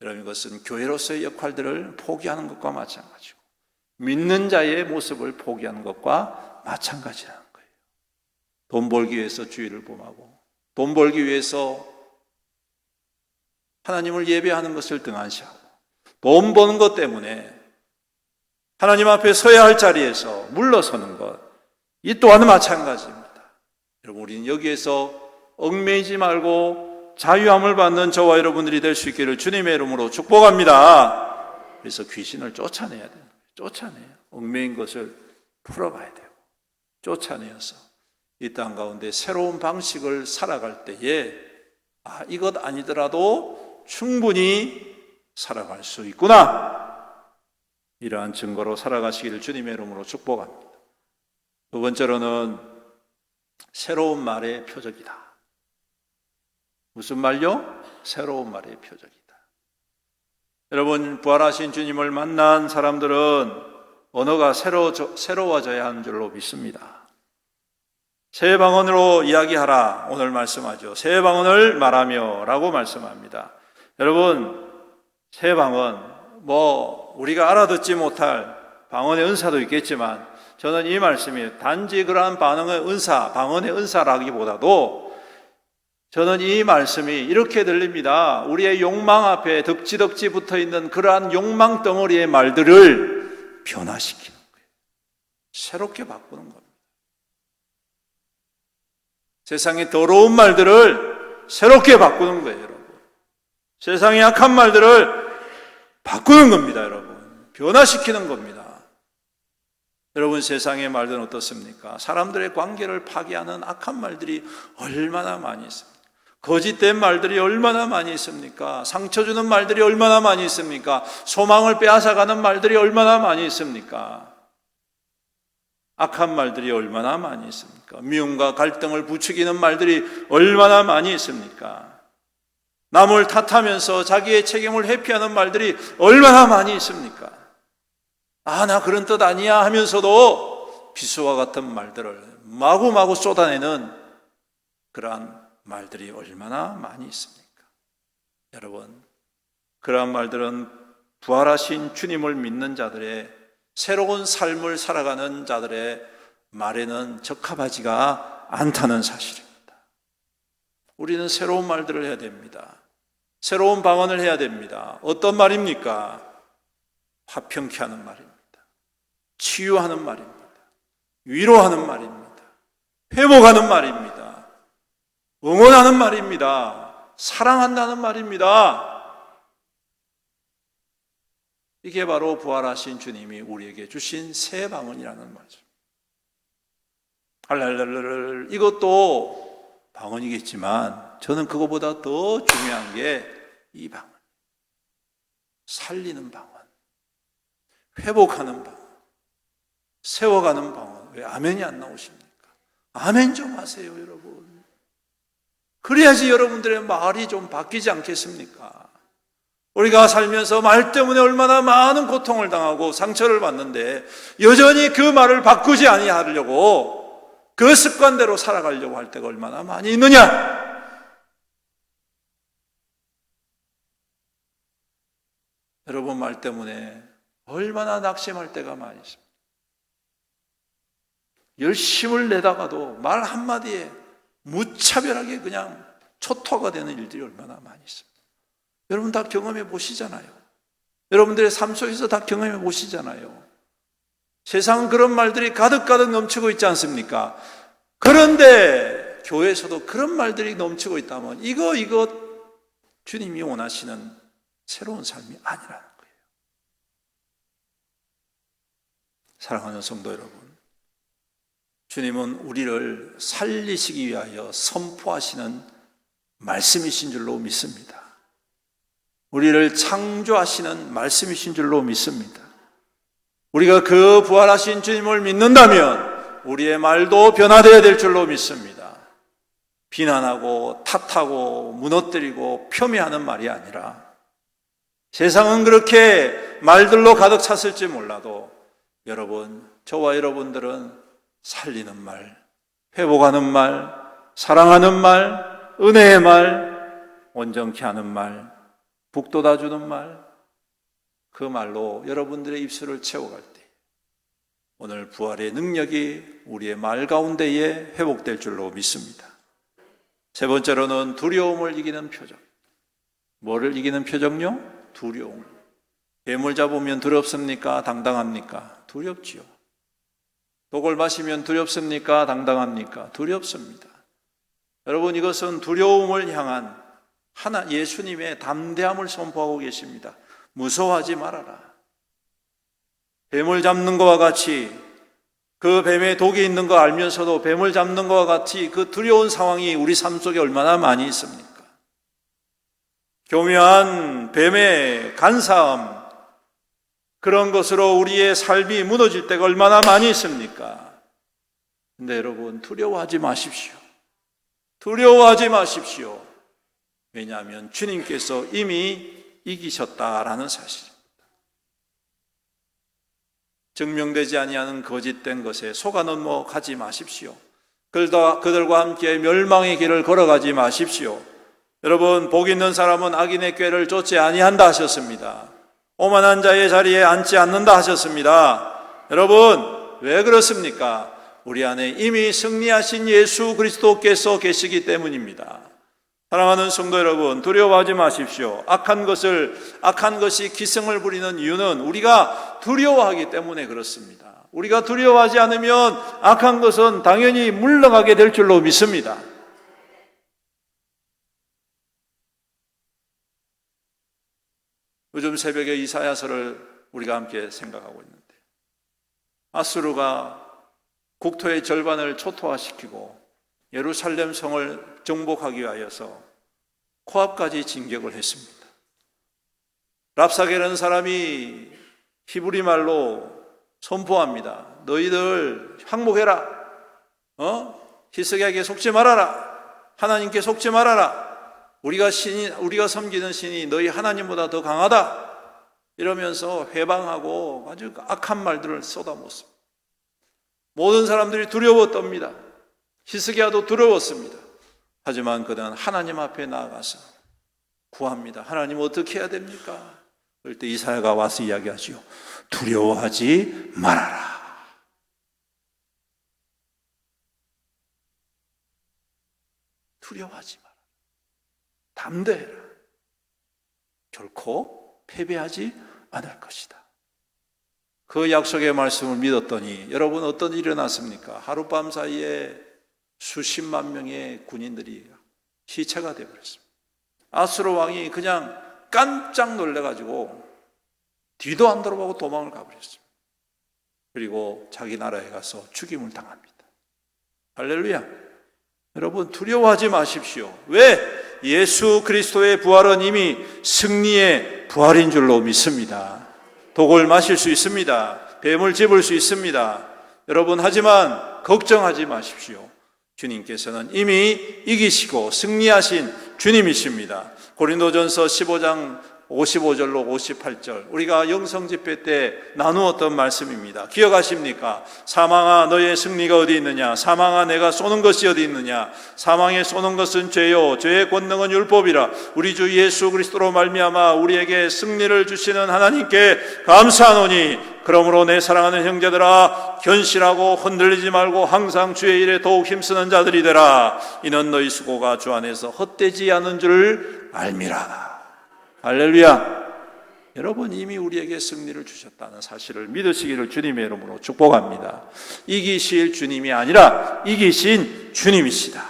Speaker 1: 여러분, 이것은 교회로서의 역할들을 포기하는 것과 마찬가지고 믿는 자의 모습을 포기하는 것과 마찬가지라는 거예요. 돈 벌기 위해서 주의를 범하고 돈 벌기 위해서 하나님을 예배하는 것을 등한시하고 돈 버는 것 때문에 하나님 앞에 서야 할 자리에서 물러서는 것, 이 또한 마찬가지입니다. 여러분, 우리는 여기에서 얽매이지 말고 자유함을 받는 저와 여러분들이 될 수 있기를 주님의 이름으로 축복합니다. 그래서 귀신을 쫓아내야 돼요. 쫓아내요. 얽매인 것을 풀어가야 되고 쫓아내어서 이 땅 가운데 새로운 방식을 살아갈 때에 이것 아니더라도 충분히 살아갈 수 있구나, 이러한 증거로 살아가시기를 주님의 이름으로 축복합니다. 두 번째로는 새로운 말의 표적이다. 무슨 말요? 새로운 말의 표적이다. 여러분, 부활하신 주님을 만난 사람들은 언어가 새로워져야 하는 줄로 믿습니다. 새 방언으로 이야기하라, 오늘 말씀하죠. 새 방언을 말하며 라고 말씀합니다. 여러분, 새 방언, 우리가 알아듣지 못할 방언의 은사도 있겠지만 저는 이 말씀이 단지 그러한 방언의 은사라기보다도 저는 이 말씀이 이렇게 들립니다. 우리의 욕망 앞에 덕지덕지 붙어있는 그러한 욕망 덩어리의 말들을 변화시키는 거예요. 새롭게 바꾸는 겁니다. 세상의 더러운 말들을 새롭게 바꾸는 거예요, 여러분. 세상의 악한 말들을 바꾸는 겁니다, 여러분. 변화시키는 겁니다. 여러분, 세상의 말들은 어떻습니까? 사람들의 관계를 파괴하는 악한 말들이 얼마나 많이 있습니까? 거짓된 말들이 얼마나 많이 있습니까? 상처 주는 말들이 얼마나 많이 있습니까? 소망을 빼앗아가는 말들이 얼마나 많이 있습니까? 악한 말들이 얼마나 많이 있습니까? 미움과 갈등을 부추기는 말들이 얼마나 많이 있습니까? 남을 탓하면서 자기의 책임을 회피하는 말들이 얼마나 많이 있습니까? 나 그런 뜻 아니야 하면서도 비수와 같은 말들을 마구마구 쏟아내는 그러한 말들이 얼마나 많이 있습니까? 여러분, 그러한 말들은 부활하신 주님을 믿는 자들의 새로운 삶을 살아가는 자들의 말에는 적합하지가 않다는 사실입니다. 우리는 새로운 말들을 해야 됩니다. 새로운 방언을 해야 됩니다. 어떤 말입니까? 화평케 하는 말입니다. 치유하는 말입니다. 위로하는 말입니다. 회복하는 말입니다. 응원하는 말입니다. 사랑한다는 말입니다. 이게 바로 부활하신 주님이 우리에게 주신 새 방언이라는 말이죠. 할랄랄랄, 이것도 방언이겠지만 저는 그것보다 더 중요한 게 이 방언, 살리는 방언, 회복하는 방언, 세워가는 방언. 왜 아멘이 안 나오십니까? 아멘 좀 하세요, 여러분. 그래야지 여러분들의 말이 좀 바뀌지 않겠습니까? 우리가 살면서 말 때문에 얼마나 많은 고통을 당하고 상처를 받는데 여전히 그 말을 바꾸지 아니하려고 그 습관대로 살아가려고 할 때가 얼마나 많이 있느냐? 여러분, 말 때문에 얼마나 낙심할 때가 많이 있습니다. 열심을 내다가도 말 한마디에 무차별하게 그냥 초토화가 되는 일들이 얼마나 많이 있습니다. 여러분 다 경험해 보시잖아요. 여러분들의 삶 속에서 다 경험해 보시잖아요. 세상은 그런 말들이 가득가득 넘치고 있지 않습니까? 그런데 교회에서도 그런 말들이 넘치고 있다면 이거 주님이 원하시는 새로운 삶이 아니라는 거예요. 사랑하는 성도 여러분, 주님은 우리를 살리시기 위하여 선포하시는 말씀이신 줄로 믿습니다. 우리를 창조하시는 말씀이신 줄로 믿습니다. 우리가 그 부활하신 주님을 믿는다면 우리의 말도 변화되어야 될 줄로 믿습니다. 비난하고 탓하고 무너뜨리고 폄훼하는 말이 아니라, 세상은 그렇게 말들로 가득 찼을지 몰라도 여러분, 저와 여러분들은 살리는 말, 회복하는 말, 사랑하는 말, 은혜의 말, 온전케 하는 말, 북돋아주는 말, 그 말로 여러분들의 입술을 채워갈 때 오늘 부활의 능력이 우리의 말 가운데에 회복될 줄로 믿습니다. 세 번째로는 두려움을 이기는 표정. 뭐를 이기는 표정요? 두려움. 뱀을 잡으면 두렵습니까? 당당합니까? 두렵지요. 독을 마시면 두렵습니까? 당당합니까? 두렵습니다. 여러분, 이것은 두려움을 향한 예수님의 담대함을 선포하고 계십니다. 무서워하지 말아라. 뱀을 잡는 것과 같이, 그 뱀에 독이 있는 거 알면서도 뱀을 잡는 것과 같이 그 두려운 상황이 우리 삶 속에 얼마나 많이 있습니까? 교묘한 뱀의 간사함, 그런 것으로 우리의 삶이 무너질 때가 얼마나 많이 있습니까? 근데 여러분, 두려워하지 마십시오. 두려워하지 마십시오. 왜냐하면 주님께서 이미 이기셨다라는 사실입니다. 증명되지 아니하는 거짓된 것에 속아 넘어가지 마십시오. 그들과 함께 멸망의 길을 걸어가지 마십시오. 여러분, 복 있는 사람은 악인의 꾀를 쫓지 아니한다 하셨습니다. 오만한 자의 자리에 앉지 않는다 하셨습니다. 여러분, 왜 그렇습니까? 우리 안에 이미 승리하신 예수 그리스도께서 계시기 때문입니다. 사랑하는 성도 여러분, 두려워하지 마십시오. 악한 것이 기승을 부리는 이유는 우리가 두려워하기 때문에 그렇습니다. 우리가 두려워하지 않으면 악한 것은 당연히 물러가게 될 줄로 믿습니다. 요즘 새벽에 이사야서를 우리가 함께 생각하고 있는데, 아수르가 국토의 절반을 초토화시키고 예루살렘 성을 정복하기 위하여서 코앞까지 진격을 했습니다. 랍사게라는 사람이 히브리 말로 선포합니다. 너희들 항복해라. 히스기야에게 속지 말아라. 하나님께 속지 말아라. 우리가 섬기는 신이 너희 하나님보다 더 강하다. 이러면서 회방하고 아주 악한 말들을 쏟아붓습니다. 모든 사람들이 두려웠답니다. 히스기야도 두려웠습니다. 하지만 그는 하나님 앞에 나아가서 구합니다. 하나님 어떻게 해야 됩니까? 그럴 때 이사야가 와서 이야기하지요. 두려워하지 말아라. 두려워하지 말아라. 담대해라. 결코 패배하지 않을 것이다. 그 약속의 말씀을 믿었더니 여러분, 어떤 일이 일어났습니까? 하룻밤 사이에 수십만 명의 군인들이 시체가 되어버렸습니다. 아수르 왕이 그냥 깜짝 놀래가지고 뒤도 안 돌아보고 도망을 가버렸습니다. 그리고 자기 나라에 가서 죽임을 당합니다. 할렐루야. 여러분, 두려워하지 마십시오. 왜? 예수 그리스도의 부활은 이미 승리의 부활인 줄로 믿습니다. 독을 마실 수 있습니다. 뱀을 집을 수 있습니다. 여러분, 하지만 걱정하지 마십시오. 주님께서는 이미 이기시고 승리하신 주님이십니다. 고린도전서 15장 55절로 58절, 우리가 영성집회 때 나누었던 말씀입니다. 기억하십니까? 사망아 너의 승리가 어디 있느냐? 사망아 내가 쏘는 것이 어디 있느냐? 사망에 쏘는 것은 죄요 죄의 권능은 율법이라. 우리 주 예수 그리스도로 말미암아 우리에게 승리를 주시는 하나님께 감사하노니, 그러므로 내 사랑하는 형제들아 견실하고 흔들리지 말고 항상 주의 일에 더욱 힘쓰는 자들이 되라. 이는 너희 수고가 주 안에서 헛되지 않은 줄 알미라. 할렐루야. 여러분, 이미 우리에게 승리를 주셨다는 사실을 믿으시기를 주님의 이름으로 축복합니다. 이기실 주님이 아니라 이기신 주님이시다.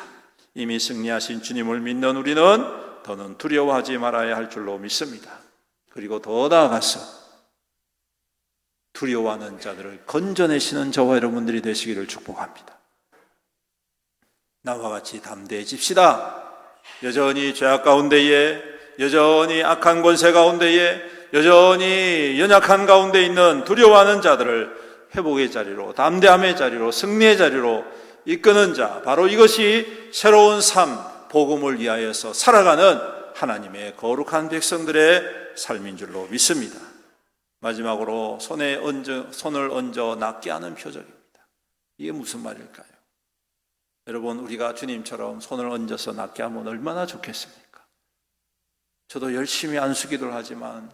Speaker 1: 이미 승리하신 주님을 믿는 우리는 더는 두려워하지 말아야 할 줄로 믿습니다. 그리고 더 나아가서 두려워하는 자들을 건져내시는 저와 여러분들이 되시기를 축복합니다. 나와 같이 담대해집시다. 여전히 죄악 가운데에, 여전히 악한 권세 가운데에, 여전히 연약한 가운데 있는 두려워하는 자들을 회복의 자리로, 담대함의 자리로, 승리의 자리로 이끄는 자, 바로 이것이 새로운 삶, 복음을 위하여서 살아가는 하나님의 거룩한 백성들의 삶인 줄로 믿습니다. 마지막으로 손을 얹어 낫게 하는 표적입니다. 이게 무슨 말일까요? 여러분, 우리가 주님처럼 손을 얹어서 낫게 하면 얼마나 좋겠습니까? 저도 열심히 안수기도를 하지만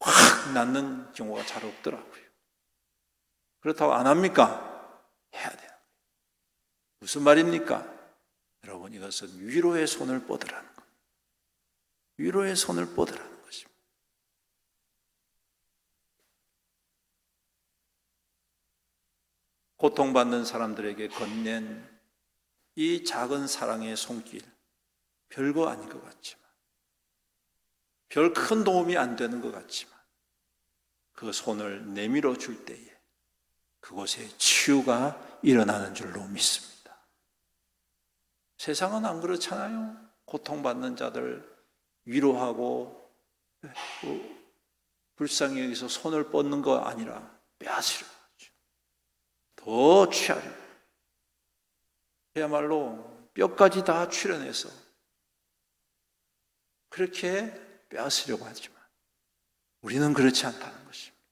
Speaker 1: 확 낫는 경우가 잘 없더라고요. 그렇다고 안 합니까? 해야 돼요. 무슨 말입니까? 여러분, 이것은 위로의 손을 뻗으라는 겁니다. 위로의 손을 뻗으라는 것입니다. 고통받는 사람들에게 건넨 이 작은 사랑의 손길, 별거 아닌 것 같지만, 별 큰 도움이 안 되는 것 같지만, 그 손을 내밀어 줄 때에 그곳에 치유가 일어나는 줄로 믿습니다. 세상은 안 그렇잖아요. 고통받는 자들 위로하고 불쌍히 여기서 손을 뻗는 거 아니라 빼앗으려 하죠. 더 취하려, 그야말로 뼈까지 다 출연해서 그렇게 빼앗으려고 하지만 우리는 그렇지 않다는 것입니다.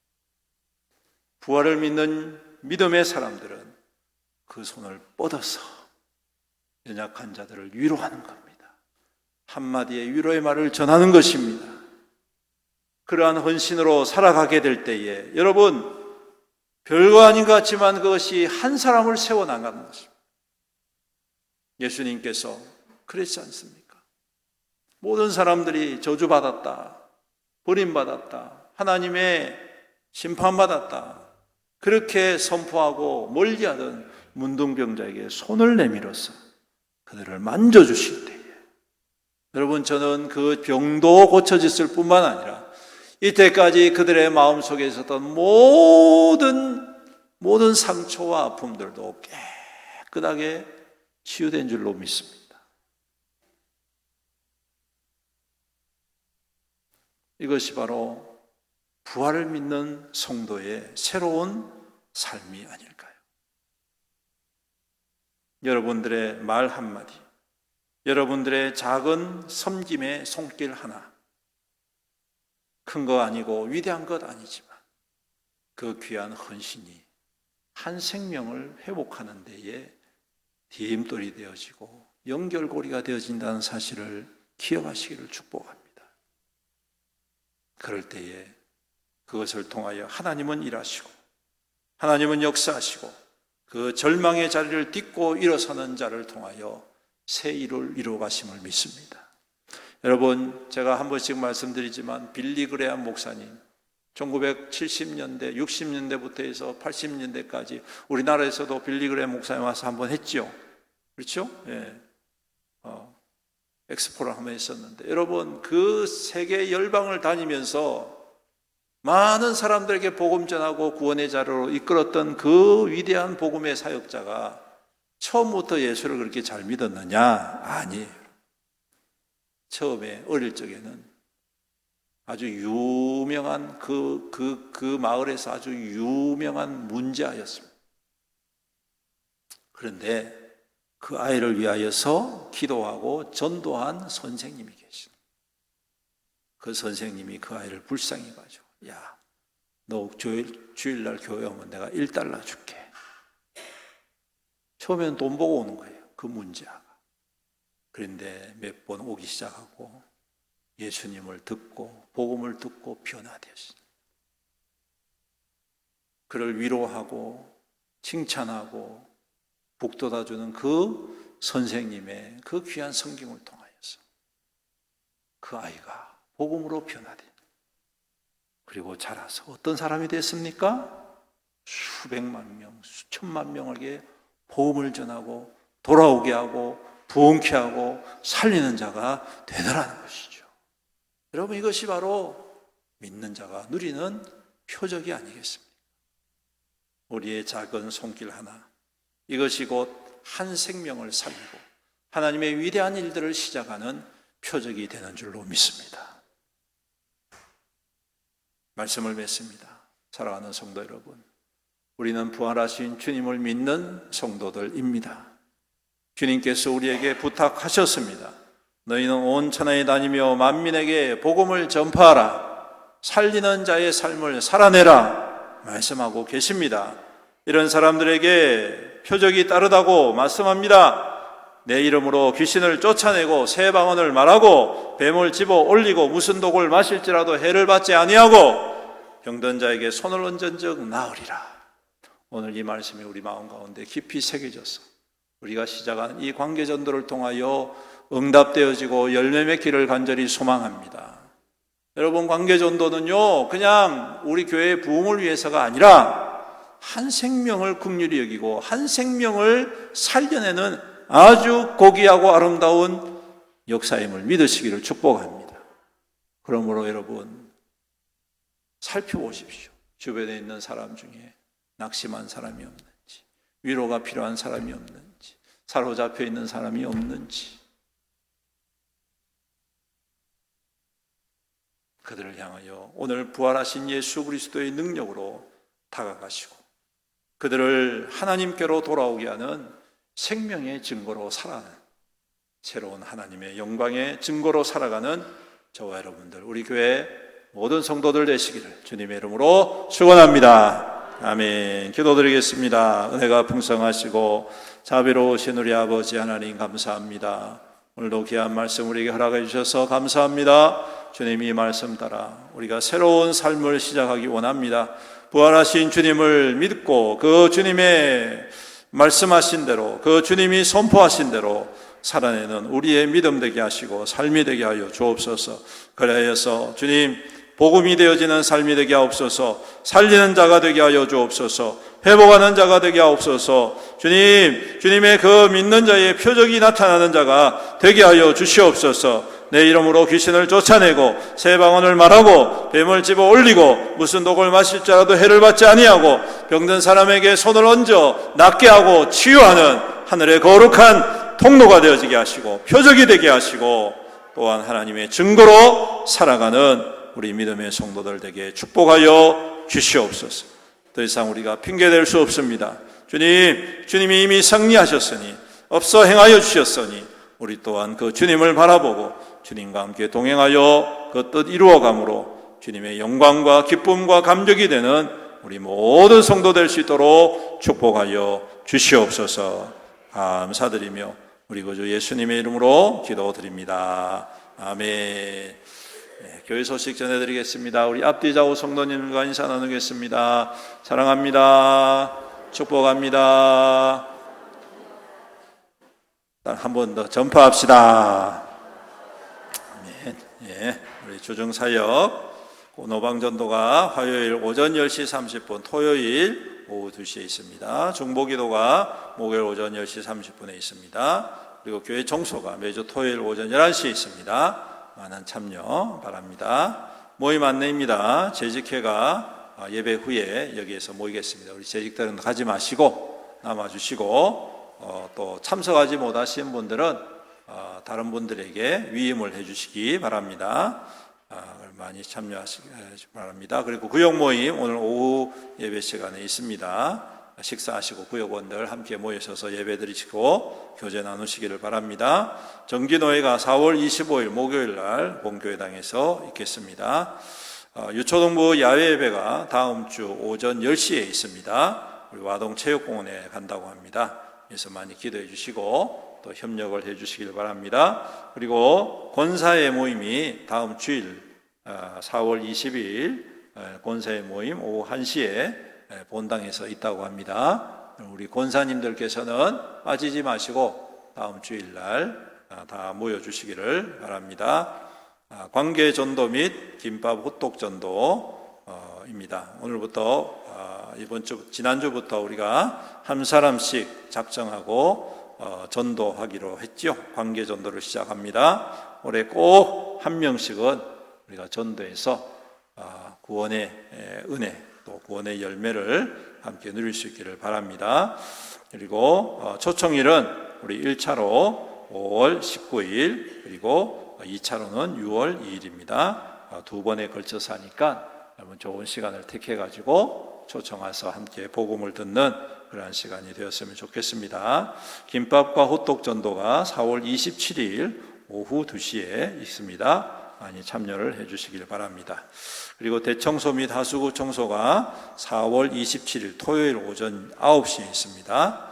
Speaker 1: 부활을 믿는 믿음의 사람들은 그 손을 뻗어서 연약한 자들을 위로하는 겁니다. 한마디의 위로의 말을 전하는 것입니다. 그러한 헌신으로 살아가게 될 때에 여러분, 별거 아닌 것 같지만 그것이 한 사람을 세워나가는 것입니다. 예수님께서 그랬지 않습니까? 모든 사람들이 저주받았다, 버림받았다, 하나님의 심판받았다, 그렇게 선포하고 멀리하던 문둥병자에게 손을 내밀어서 그들을 만져주실 때에, 여러분, 저는 그 병도 고쳐졌을 뿐만 아니라 이때까지 그들의 마음속에 있었던 모든 상처와 아픔들도 깨끗하게 치유된 줄로 믿습니다. 이것이 바로 부활을 믿는 성도의 새로운 삶이 아닐까요? 여러분들의 말 한마디, 여러분들의 작은 섬김의 손길 하나, 큰 거 아니고 위대한 것 아니지만 그 귀한 헌신이 한 생명을 회복하는 데에 디딤돌이 되어지고 연결고리가 되어진다는 사실을 기억하시기를 축복합니다. 그럴 때에 그것을 통하여 하나님은 일하시고 하나님은 역사하시고 그 절망의 자리를 딛고 일어서는 자를 통하여 새 일을 이루어 가심을 믿습니다. 여러분, 제가 한 번씩 말씀드리지만 빌리 그레암 목사님 1970년대, 60년대부터 해서 80년대까지 우리나라에서도 빌리 그레암 목사님 와서 한번 했죠. 그렇죠? 예. 엑스포를 한번 했었는데, 여러분, 그 세계 열방을 다니면서 많은 사람들에게 복음 전하고 구원의 자료로 이끌었던 그 위대한 복음의 사역자가 처음부터 예수를 그렇게 잘 믿었느냐? 아니에요. 처음에 어릴 적에는 아주 유명한 그 마을에서 아주 유명한 문제아였습니다. 그런데 그 아이를 위하여서 기도하고 전도한 선생님이 계십니다. 그 선생님이 그 아이를 불쌍히 가지고, 야, 너 주일날 교회 오면 내가 1달러 줄게. 처음에는 돈 보고 오는 거예요, 그 문제아가. 그런데 몇 번 오기 시작하고 예수님을 듣고 복음을 듣고 변화되었어요. 그를 위로하고 칭찬하고 북돋아주는 그 선생님의 그 귀한 성경을 통하여서 그 아이가 복음으로 변화된, 그리고 자라서 어떤 사람이 됐습니까? 수백만 명, 수천만 명에게 복음을 전하고 돌아오게 하고 부흥케 하고 살리는 자가 되더라는 것이죠. 여러분, 이것이 바로 믿는 자가 누리는 표적이 아니겠습니까? 우리의 작은 손길 하나, 이것이 곧 한 생명을 살리고 하나님의 위대한 일들을 시작하는 표적이 되는 줄로 믿습니다. 말씀을 맺습니다. 사랑하는 성도 여러분, 우리는 부활하신 주님을 믿는 성도들입니다. 주님께서 우리에게 부탁하셨습니다. 너희는 온 천하에 다니며 만민에게 복음을 전파하라. 살리는 자의 삶을 살아내라. 말씀하고 계십니다. 이런 사람들에게 표적이 따르다고 말씀합니다. 내 이름으로 귀신을 쫓아내고 새 방언을 말하고 뱀을 집어 올리고 무슨 독을 마실지라도 해를 받지 아니하고 병든 자에게 손을 얹은즉 나으리라. 오늘 이 말씀이 우리 마음 가운데 깊이 새겨져서 우리가 시작한 이 관계전도를 통하여 응답되어지고 열매 맺기를 간절히 소망합니다. 여러분, 관계전도는요, 그냥 우리 교회의 부흥을 위해서가 아니라 한 생명을 긍휼히 여기고 한 생명을 살려내는 아주 고귀하고 아름다운 역사임을 믿으시기를 축복합니다. 그러므로 여러분, 살펴보십시오. 주변에 있는 사람 중에 낙심한 사람이 없는지, 위로가 필요한 사람이 없는지, 사로잡혀 있는 사람이 없는지, 그들을 향하여 오늘 부활하신 예수 그리스도의 능력으로 다가가시고 그들을 하나님께로 돌아오게 하는 생명의 증거로 살아가는, 새로운 하나님의 영광의 증거로 살아가는 저와 여러분들, 우리 교회 모든 성도들 되시기를 주님의 이름으로 축원합니다. 아멘. 기도드리겠습니다. 은혜가 풍성하시고 자비로우신 우리 아버지 하나님, 감사합니다. 오늘도 귀한 말씀 우리에게 허락해 주셔서 감사합니다. 주님, 이 말씀 따라 우리가 새로운 삶을 시작하기 원합니다. 부활하신 주님을 믿고 그 주님의 말씀하신 대로, 그 주님이 선포하신 대로 살아내는 우리의 믿음 되게 하시고 삶이 되게 하여 주옵소서. 그래서 주님, 복음이 되어지는 삶이 되게 하옵소서. 살리는 자가 되게 하여 주옵소서. 회복하는 자가 되게 하옵소서. 주님, 주님의 그 믿는 자의 표적이 나타나는 자가 되게 하여 주시옵소서. 내 이름으로 귀신을 쫓아내고 새 방언을 말하고 뱀을 집어 올리고 무슨 독을 마실지라도 해를 받지 아니하고 병든 사람에게 손을 얹어 낫게 하고 치유하는 하늘의 거룩한 통로가 되어지게 하시고 표적이 되게 하시고 또한 하나님의 증거로 살아가는 우리 믿음의 성도들 되게 축복하여 주시옵소서. 더 이상 우리가 핑계댈 수 없습니다. 주님이 이미 승리하셨으니 없어 행하여 주셨으니 우리 또한 그 주님을 바라보고 주님과 함께 동행하여 그 뜻 이루어감으로 주님의 영광과 기쁨과 감격이 되는 우리 모든 성도 될 수 있도록 축복하여 주시옵소서. 감사드리며 우리 구주 예수님의 이름으로 기도드립니다. 아멘. 네, 교회 소식 전해드리겠습니다. 우리 앞뒤 좌우 성도님과 인사 나누겠습니다. 사랑합니다. 축복합니다. 한 번 더 전파합시다. 아멘. 예, 우리 주중사역 노방전도가 화요일 오전 10시 30분, 토요일 오후 2시에 있습니다. 중보기도가 목요일 오전 10시 30분에 있습니다. 그리고 교회 청소가 매주 토요일 오전 11시에 있습니다. 많은 참여 바랍니다. 모임 안내입니다. 재직회가 예배 후에 여기에서 모이겠습니다. 우리 재직들은 가지 마시고 남아주시고 또 참석하지 못하신 분들은 다른 분들에게 위임을 해주시기 바랍니다. 많이 참여하시기 바랍니다. 그리고 구역 모임 오늘 오후 예배 시간에 있습니다. 식사하시고 구역원들 함께 모이셔서 예배드리시고 교제 나누시기를 바랍니다. 정기노회가 4월 25일 목요일 날 본교회당에서 있겠습니다. 유초동부 야외 예배가 다음 주 오전 10시에 있습니다. 우리 와동체육공원에 간다고 합니다. 그래서 많이 기도해 주시고 또 협력을 해 주시길 바랍니다. 그리고 권사회 모임이 다음 주일 4월 20일 권사회 모임 오후 1시에 본당에서 있다고 합니다. 우리 권사님들께서는 빠지지 마시고 다음 주일날 다 모여주시기를 바랍니다. 관계전도 및 김밥 호떡전도입니다. 오늘부터 지난주부터 우리가 한 사람씩 작정하고 전도하기로 했죠. 관계전도를 시작합니다. 올해 꼭 한 명씩은 우리가 전도해서 구원의 은혜 또 구원의 열매를 함께 누릴 수 있기를 바랍니다. 그리고 초청일은 우리 1차로 5월 19일 그리고 2차로는 6월 2일입니다. 두 번에 걸쳐서 하니까 여러분 좋은 시간을 택해가지고 초청해서 함께 복음을 듣는 그러한 시간이 되었으면 좋겠습니다. 김밥과 호떡 전도가 4월 27일 오후 2시에 있습니다. 많이 참여를 해주시길 바랍니다. 그리고 대청소 및 하수구 청소가 4월 27일 토요일 오전 9시에 있습니다.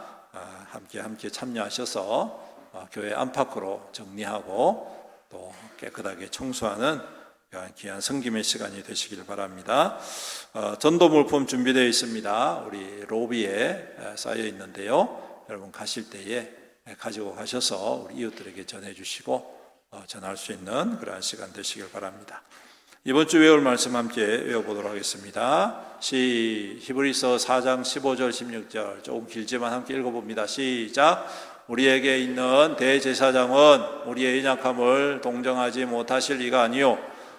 Speaker 1: 함께 참여하셔서 교회 안팎으로 정리하고 또 깨끗하게 청소하는 귀한 섬김의 시간이 되시길 바랍니다. 전도 물품 준비되어 있습니다. 우리 로비에 쌓여 있는데요. 여러분 가실 때에 가지고 가셔서 우리 이웃들에게 전해주시고 전할 수 있는 그러한 시간 되시길 바랍니다. 이번 주 외울 말씀 함께 외워보도록 하겠습니다. 히브리서 4장 15절 16절 조금 길지만 함께 읽어봅니다. 시작. 우리에게 있는 대제사장은 우리의 연약함을 동정하지 못하실 이가 아니요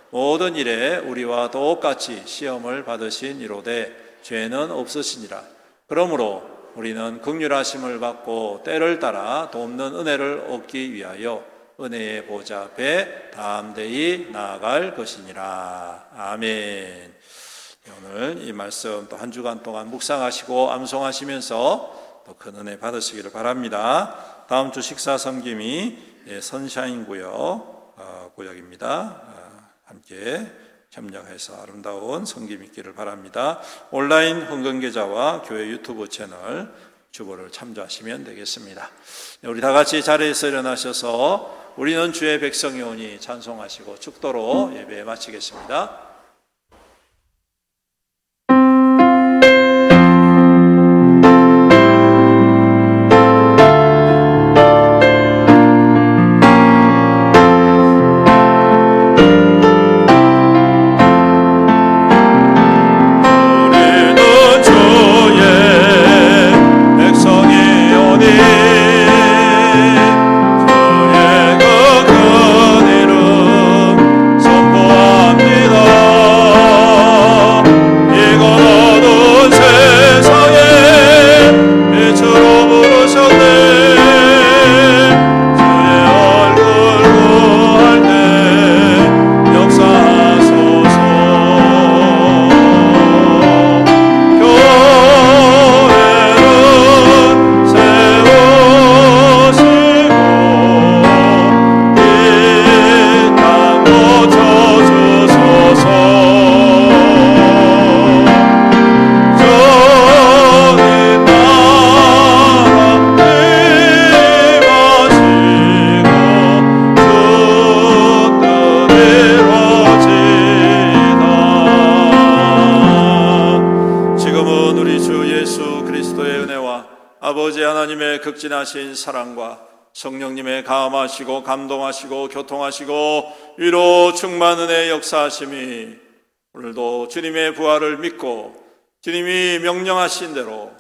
Speaker 1: 모든 일에 우리와 똑같이 시험을 받으신 이로되 죄는 없으시니라. 그러므로 우리는 긍휼하심을 받고 때를 따라 돕는 은혜를 얻기 위하여 은혜의 보좌 앞에 담대히 나아갈 것이니라. 아멘. 오늘 이 말씀 또 한 주간 동안 묵상하시고 암송하시면서 또 큰 은혜 받으시기를 바랍니다. 다음 주 식사 섬김이 선샤인 구역입니다. 함께 협력해서 아름다운 섬김 있기를 바랍니다. 온라인 헌금계좌와 교회 유튜브 채널 주보를 참조하시면 되겠습니다. 우리 다 같이 자리에서 일어나셔서 우리는 주의 백성이오니 찬송하시고 축도로 예배 마치겠습니다. 아버지 하나님의 극진하신 사랑과 성령님의 감하시고 감동하시고 교통하시고 위로 충만 은혜의 역사하심이 오늘도 주님의 부활을 믿고 주님이 명령하신 대로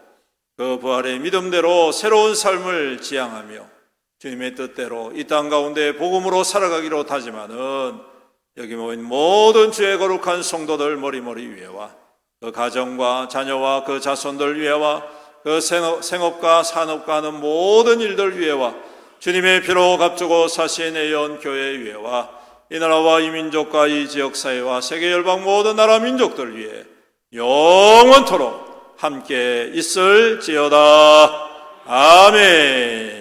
Speaker 1: 그 부활의 믿음대로 새로운 삶을 지향하며 주님의 뜻대로 이 땅 가운데 복음으로 살아가기로 다짐하는 여기 모인 모든 주의 거룩한 성도들 머리머리 위에와 그 가정과 자녀와 그 자손들 위에와 그 생업과 산업과 하는 모든 일들 위에와 주님의 피로 값주고 사신 애연교회 위에와 이 나라와 이 민족과 이 지역사회와 세계 열방 모든 나라 민족들 위에 영원토록 함께 있을지어다. 아멘.